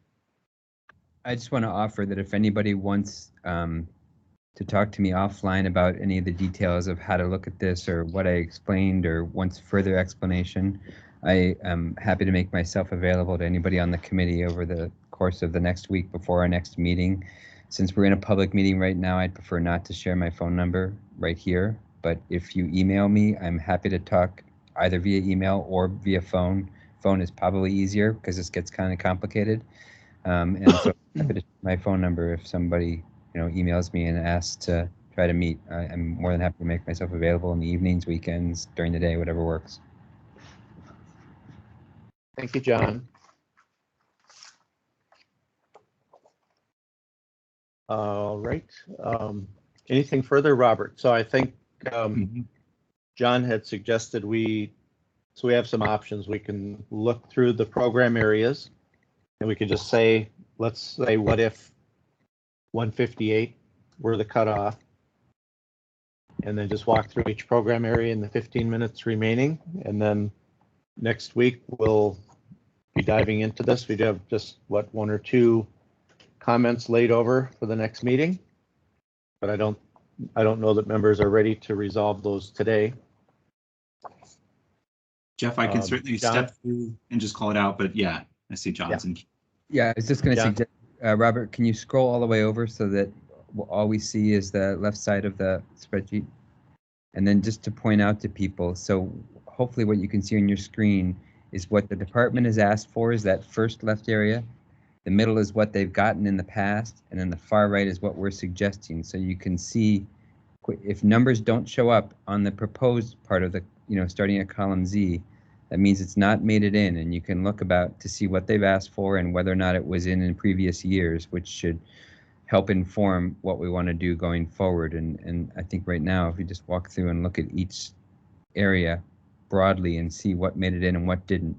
I just want to offer that if anybody wants to talk to me offline about any of the details of how to look at this or what I explained or wants further explanation, I am happy to make myself available to anybody on the committee over the course of the next week before our next meeting. Since we're in a public meeting right now, I'd prefer not to share my phone number right here, but if you email me, I'm happy to talk either via email or via phone. Phone is probably easier because this gets kind of complicated. And so I'm happy to share my phone number if somebody emails me and asks to try to meet. I'm more than happy to make myself available in the evenings, weekends, during the day, whatever works. Thank you, John. All right. Anything further, Robert? So I think John had suggested we have some options. We can look through the program areas and we can just say, let's say, what if 158 were the cutoff? And then just walk through each program area in the 15 minutes remaining. And then next week, we'll be diving into this. We do have just, one or two comments laid over for the next meeting. But I don't know that members are ready to resolve those today. Jeff, I can certainly John? step through and just call it out, but yeah, I see Johnson. Yeah, I was just going to suggest, Robert, can you scroll all the way over so that all we see is the left side of the spreadsheet? And then just to point out to people, so hopefully what you can see on your screen is what the department has asked for is that first left area. The middle is what they've gotten in the past, and then the far right is what we're suggesting. So you can see if numbers don't show up on the proposed part of the, starting at column Z, that means it's not made it in, and you can look to see what they've asked for and whether or not it was in previous years, which should help inform what we want to do going forward. And I think right now, if we just walk through and look at each area broadly and see what made it in and what didn't.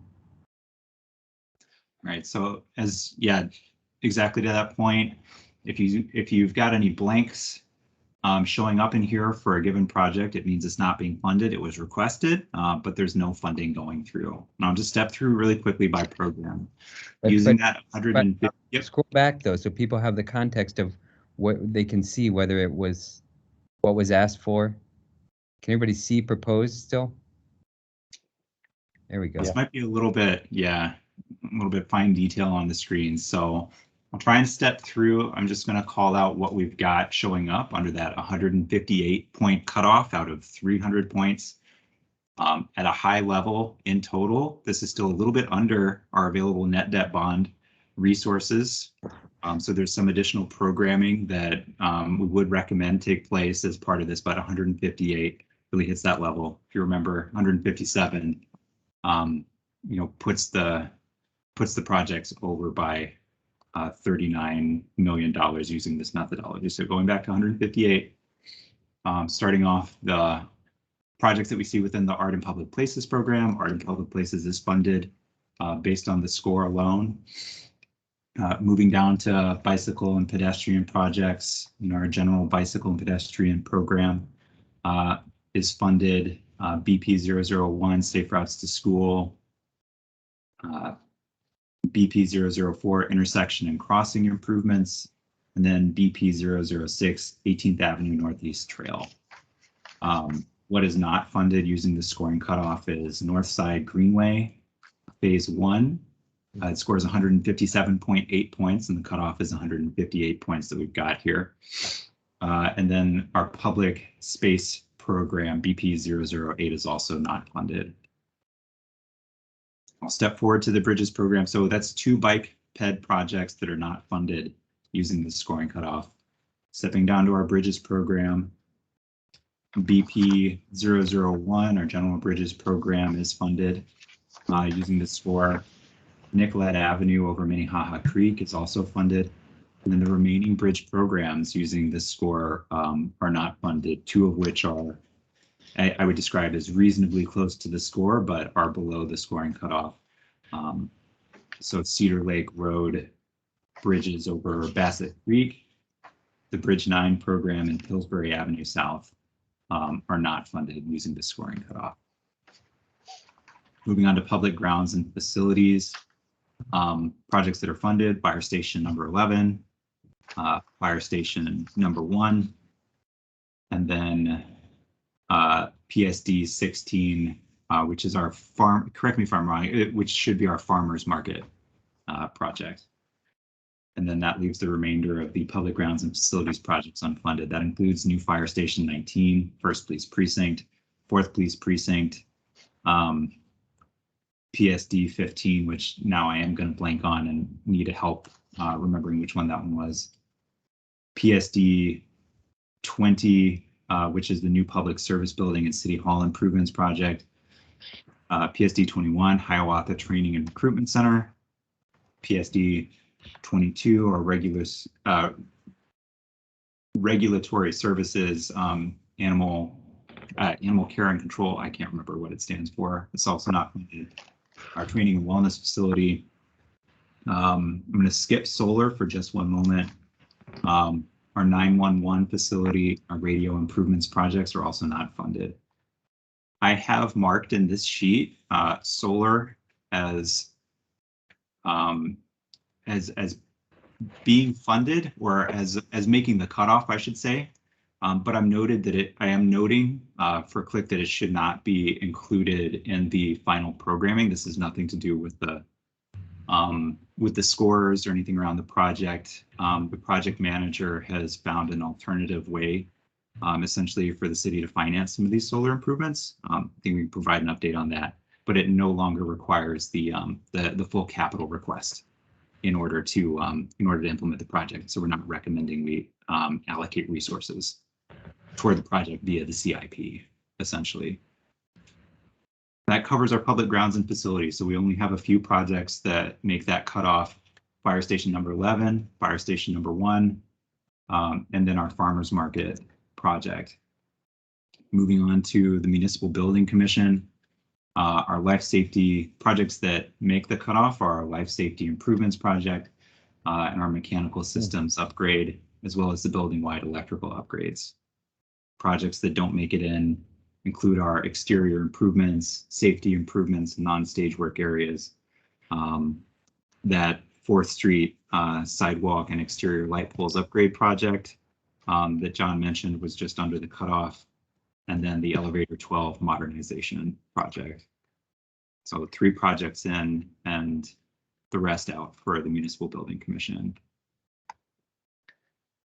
Right. So exactly to that point, if you've got any blanks showing up in here for a given project, it means it's not being funded. It was requested, but there's no funding going through. And I'll just step through really quickly by program. Using that 150. Yep. Scroll back though, so people have the context of what they can see, whether it was what was asked for. Can everybody see proposed still? There we go. This might be a little bit fine detail on the screen. So I'll try and step through. I'm just going to call out what we've got showing up under that 158 point cutoff out of 300 points. At a high level in total, this is still a little bit under our available net debt bond resources. So there's some additional programming that we would recommend take place as part of this, but 158 really hits that level. If you remember, 157 puts the projects over by $39 million using this methodology. So going back to 158, starting off the projects that we see within the Art in Public Places program. Art in Public Places is funded based on the score alone. Moving down to bicycle and pedestrian projects, our general bicycle and pedestrian program is funded BP 001, Safe Routes to School, BP 004, intersection and crossing improvements, and then BP 006, 18th Avenue Northeast Trail. What is not funded using the scoring cutoff is Northside Greenway, Phase 1. It scores 157.8 points, and the cutoff is 158 points that we've got here. And then our public space program, BP 008, is also not funded. I'll step forward to the bridges program. So that's 2 bike ped projects that are not funded using the scoring cutoff. Stepping down to our bridges program, BP 001, our general bridges program, is funded using the score. Nicollet Avenue over Minnehaha Creek is also funded. And then the remaining bridge programs using this score are not funded, 2 of which are, I would describe as reasonably close to the score, but are below the scoring cutoff. So Cedar Lake Road bridges over Bassett Creek, the Bridge 9 program, and Pillsbury Avenue South are not funded using the scoring cutoff. Moving on to public grounds and facilities. Projects that are funded: Fire Station number 11, Fire Station number 1, and then PSD 16, which is our farm, correct me if I'm wrong, which should be our farmers market project. And then that leaves the remainder of the public grounds and facilities projects unfunded. That includes new Fire Station 19, 1st Police Precinct, 4th Police Precinct, PSD 15, which now I am going to blank on and need help remembering which one that one was. PSD 20, which is the new public service building and City Hall improvements project. PSD 21, Hiawatha Training and Recruitment Center. PSD 22, or regulatory services, animal care and control. I can't remember what it stands for. It's also not funded. Our training and wellness facility. I'm going to skip solar for just one moment. Our 911 facility, our radio improvements projects are also not funded. I have marked in this sheet solar as being funded, or as making the cutoff, I should say. But I am noting for Click that it should not be included in the final programming. This has nothing to do with the scores or anything around the project. The project manager has found an alternative way, essentially, for the city to finance some of these solar improvements. I think we can provide an update on that, but it no longer requires the full capital request in order to implement the project. So we're not recommending we allocate resources toward the project via the CIP, essentially. That covers our public grounds and facilities. So we only have a few projects that make that cutoff: Fire Station number 11, Fire Station number 1, and then our farmers market project. Moving on to the Municipal Building Commission. Our life safety projects that make the cutoff are our life safety improvements project and our mechanical systems upgrade, as well as the building-wide electrical upgrades. Projects that don't make it in include our exterior improvements, safety improvements, non-stage work areas. That 4th Street sidewalk and exterior light poles upgrade project that John mentioned was just under the cutoff. And then the Elevator 12 modernization project. So 3 projects in and the rest out for the Municipal Building Commission.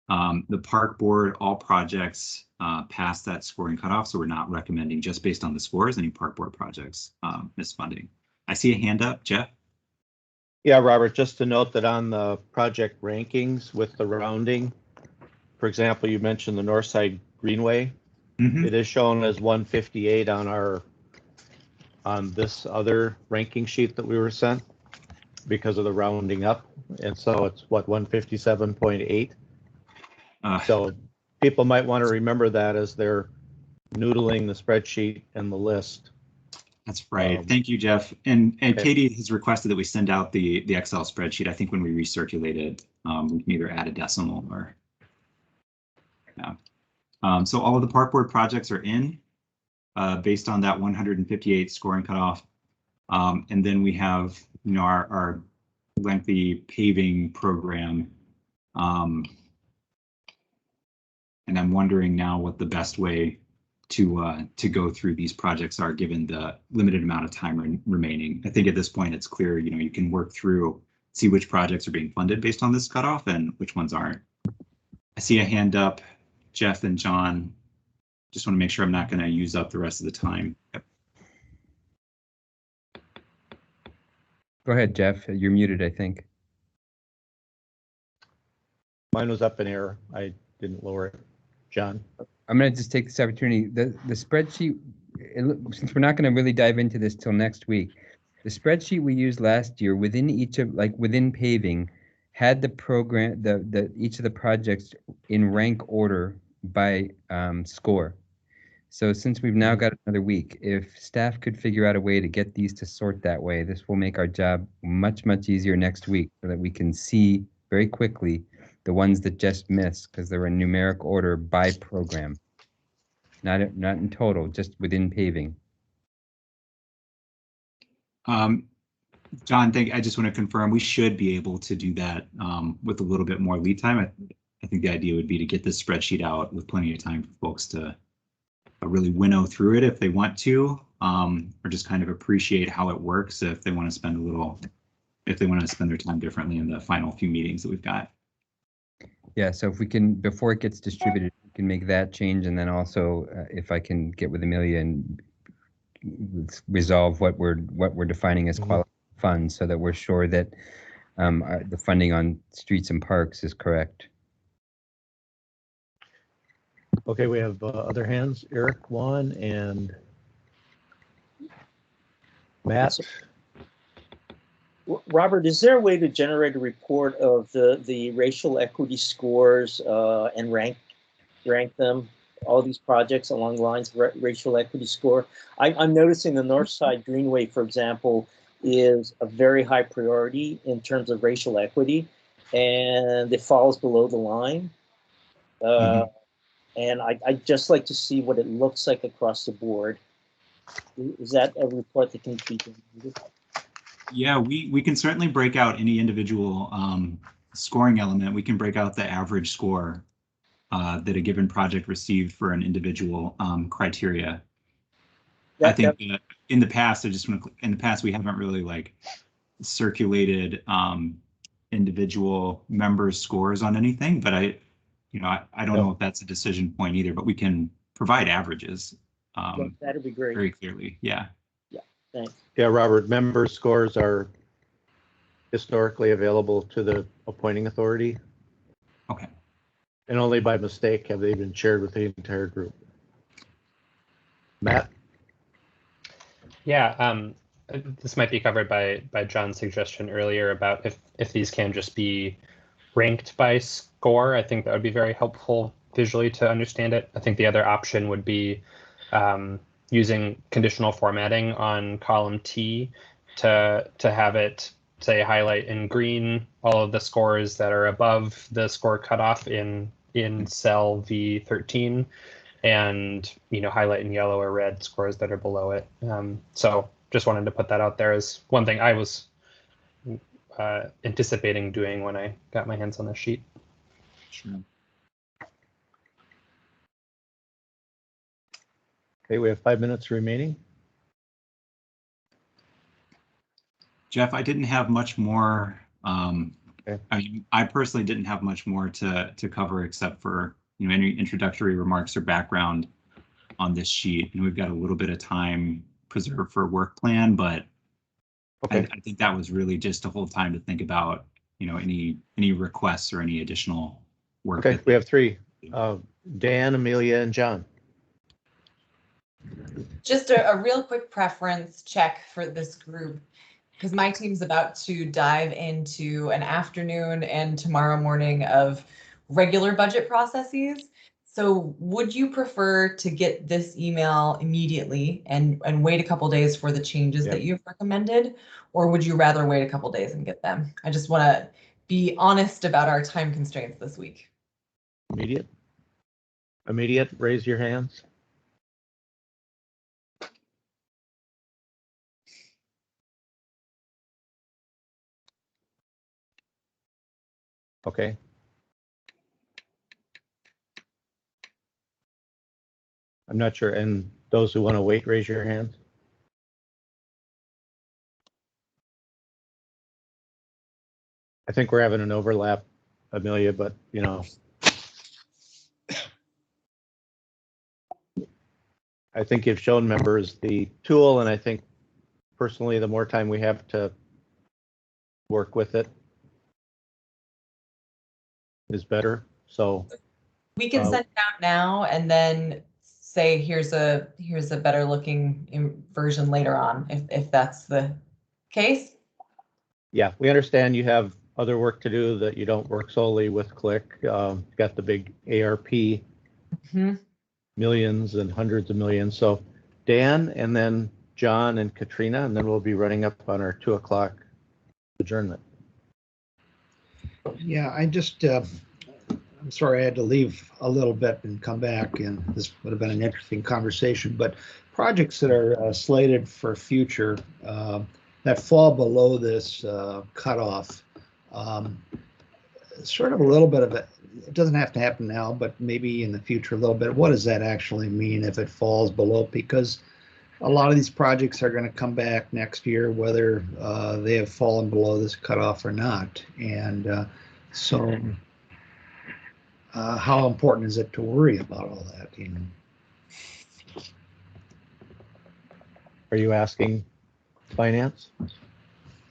The Park Board, all projects passed that scoring cutoff, so we're not recommending, just based on the scores, any Park Board projects miss funding. I see a hand up, Jeff. Yeah, Robert, just to note that on the project rankings with the rounding, for example, you mentioned the Northside Greenway. It is shown as 158 on this other ranking sheet that we were sent because of the rounding up, and so it's what, 157.8. So people might want to remember that as they're noodling the spreadsheet and the list. That's right. Thank you, Jeff. And Katie has requested that we send out the Excel spreadsheet. I think when we recirculate it, we can either add a decimal or yeah. So all of the Park Board projects are in based on that 158 scoring cutoff. And then we have, our lengthy paving program. And I'm wondering now what the best way to go through these projects are, given the limited amount of time remaining. I think at this point it's clear, you can work through, see which projects are being funded based on this cutoff and which ones aren't. I see a hand up. Jeff and John, just want to make sure I'm not going to use up the rest of the time. Yep. Go ahead, Jeff. You're muted, I think. Mine was up in air. I didn't lower it. John? I'm going to just take this opportunity. The spreadsheet, since we're not going to really dive into this till next week, the spreadsheet we used last year within each of, within paving, had the program, each of the projects in rank order by score. So since we've now got another week, if staff could figure out a way to get these to sort that way, this will make our job much, much easier next week, so that we can see very quickly the ones that just missed because they're in numeric order by program. Not in total, just within paving. John, I just want to confirm we should be able to do that with a little bit more lead time. I think the idea would be to get this spreadsheet out with plenty of time for folks to really winnow through it if they want to, or just kind of appreciate how it works if they want to spend their time differently in the final few meetings that we've got. Yeah, so if we can, before it gets distributed, we can make that change, and then also if I can get with Amelia and resolve what we're defining as qualified funds, so that we're sure that the funding on streets and parks is correct. Okay, we have other hands, Eric, Juan, and Matt. Robert, is there a way to generate a report of the racial equity scores and rank them, all these projects along the lines of racial equity score? I'm noticing the North Side Greenway, for example, is a very high priority in terms of racial equity, and it falls below the line. And I'd just like to see what it looks like across the board. Is that a report that can be generated? Yeah, we can certainly break out any individual scoring element. We can break out the average score that a given project received for an individual criteria. I think in the past, we haven't really circulated individual members' scores on anything, but I don't know if that's a decision point either, but we can provide averages. That'd be great. Very clearly, yeah. Yeah, thanks. Yeah, Robert, member scores are historically available to the appointing authority. Okay. And only by mistake have they been shared with the entire group. Matt? Yeah, this might be covered by John's suggestion earlier about if these can just be ranked by score. I think that would be very helpful visually to understand it. I think the other option would be using conditional formatting on column T to have it say highlight in green all of the scores that are above the score cutoff in cell V13, and highlight in yellow or red scores that are below it. So just wanted to put that out there as one thing I was anticipating doing when I got my hands on the sheet. Sure. Okay, we have 5 minutes remaining. Jeff, I didn't have much more. Okay. I mean, I personally didn't have much more to cover except for any introductory remarks or background on this sheet. And we've got a little bit of time preserved for a work plan, but okay. I think that was really just a whole time to think about any requests or any additional work. Okay, we have 3. Dan, Amelia, and John. Just a real quick preference check for this group, because my team's about to dive into an afternoon and tomorrow morning of regular budget processes. So would you prefer to get this email immediately and wait a couple days for the changes that you've recommended, or would you rather wait a couple days and get them? I just want to be honest about our time constraints this week. Immediate, raise your hands. Okay. I'm not sure. And those who want to wait, raise your hands. I think we're having an overlap, Amelia, but I think you've shown members the tool, and I think personally, the more time we have to work with it is better. So we can send it out now and then say here's a better looking version later on if that's the case. Yeah, we understand you have other work to do, that you don't work solely with Click. Got the big ARP, millions and hundreds of millions. So Dan, and then John and Katrina, and then we'll be running up on our 2 o'clock adjournment. Yeah, I'm sorry I had to leave a little bit and come back, and this would have been an interesting conversation, but projects that are slated for future, that fall below this cutoff. Sort of a little bit of it doesn't have to happen now, but maybe in the future a little bit. What does that actually mean if it falls below? Because a lot of these projects are going to come back next year, whether they have fallen below this cutoff or not. And so how important is it to worry about all that? You know? Are you asking finance?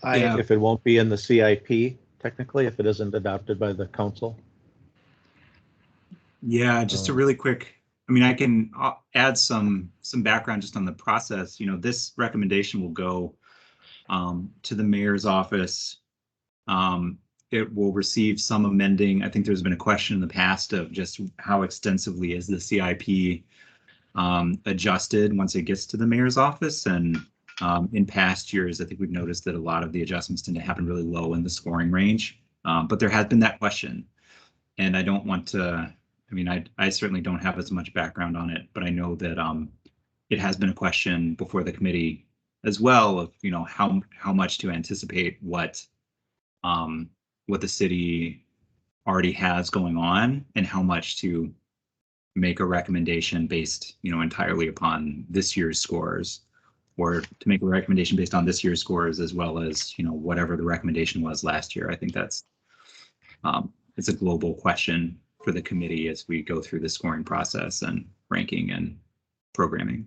Yeah. If it won't be in the CIP, technically, if it isn't adopted by the council? Yeah, just a really quick, I mean, I can add some background just on the process. You know, this recommendation will go to the mayor's office. It will receive some amending. I think there's been a question in the past of just how extensively is the CIP adjusted once it gets to the mayor's office. And in past years, I think we've noticed that a lot of the adjustments tend to happen really low in the scoring range. But there has been that question. And I don't want to, I mean, I certainly don't have as much background on it, but I know that it has been a question before the committee as well of, you know, how much to anticipate what the city already has going on and how much to make a recommendation based, you know, entirely upon this year's scores, or to make a recommendation based on this year's scores as well as, you know, whatever the recommendation was last year. I think that's it's a global question for the committee as we go through the scoring process and ranking and programming.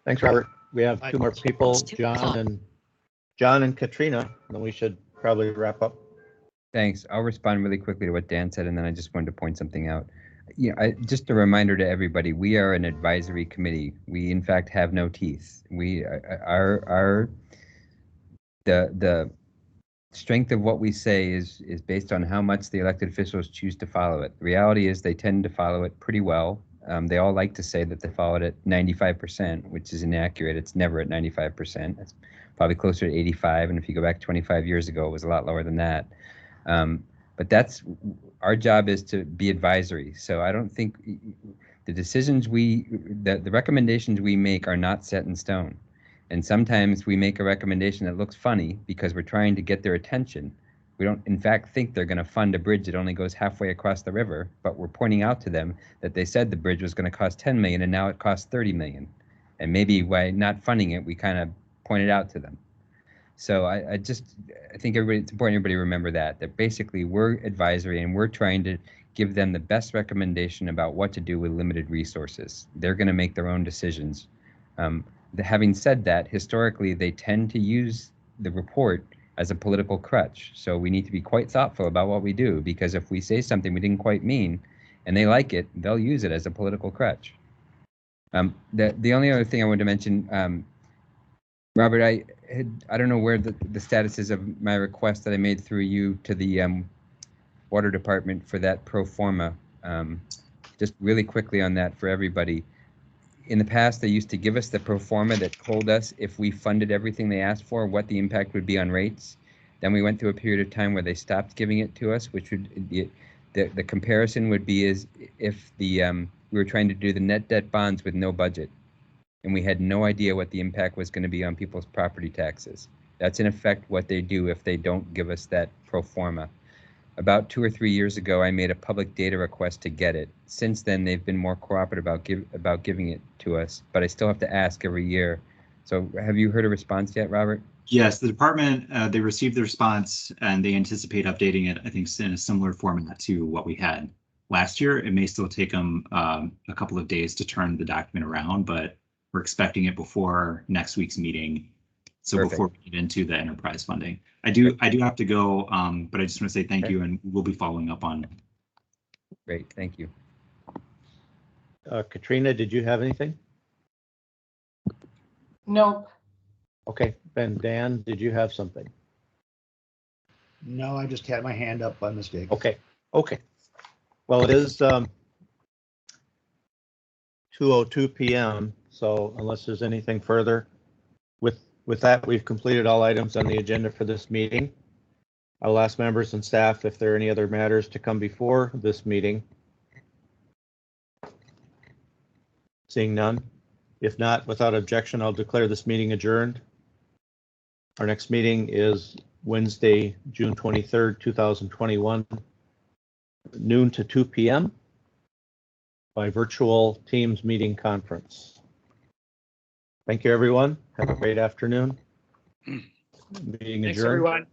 Thanks, Robert. We have two more people, John and Katrina, and we should probably wrap up. Thanks. I'll respond really quickly to what Dan said, and then I just wanted to point something out. You know, just a reminder to everybody, we are an advisory committee. We, in fact, have no teeth. The strength of what we say is based on how much the elected officials choose to follow it. The reality is they tend to follow it pretty well. They all like to say that they follow it at 95%, which is inaccurate. It's never at 95%. It's probably closer to 85. And if you go back 25 years ago, it was a lot lower than that. But that's our job, is to be advisory. So I don't think the decisions the recommendations we make are not set in stone. And sometimes we make a recommendation that looks funny because we're trying to get their attention. We don't, in fact, think they're going to fund a bridge that only goes halfway across the river, but we're pointing out to them that they said the bridge was going to cost 10 million and now it costs 30 million. And maybe by not funding it, we kind of pointed out to them. So I think it's important everybody remember that basically we're advisory and we're trying to give them the best recommendation about what to do with limited resources. They're going to make their own decisions. Having said that, historically, they tend to use the report as a political crutch. So we need to be quite thoughtful about what we do, because if we say something we didn't quite mean and they like it, they'll use it as a political crutch. The only other thing I wanted to mention, Robert, I don't know where the status is of my request that I made through you to the water department for that pro forma. Just really quickly on that for everybody. In the past, they used to give us the pro forma that told us if we funded everything they asked for, what the impact would be on rates. Then we went through a period of time where they stopped giving it to us, which would be, the comparison would be as if we were trying to do the net debt bonds with no budget, and we had no idea what the impact was going to be on people's property taxes. That's in effect what they do if they don't give us that pro forma. About 2 or 3 years ago, I made a public data request to get it. Since then, they've been more cooperative about giving it to us, but I still have to ask every year. So have you heard a response yet, Robert? Yes, the department, they received the response and they anticipate updating it, I think, in a similar format to what we had last year. It may still take them a couple of days to turn the document around, but we're expecting it before next week's meeting. So Perfect. Before we get into the enterprise funding, I do have to go, but I just want to say thank you, and we'll be following up on. Great, thank you. Katrina, did you have anything? Nope. Okay, Ben, Dan, did you have something? No, I just had my hand up by mistake. Okay. Well, it is 2:02 p.m. So unless there's anything further, with that, we've completed all items on the agenda for this meeting. I'll ask members and staff if there are any other matters to come before this meeting. Seeing none, If not, without objection, I'll declare this meeting adjourned. Our next meeting is Wednesday, June 23rd, 2021, noon to 2 p.m. by virtual Teams meeting conference. Thank you, everyone. Have a great afternoon. Meeting Thanks, adjourned. everyone.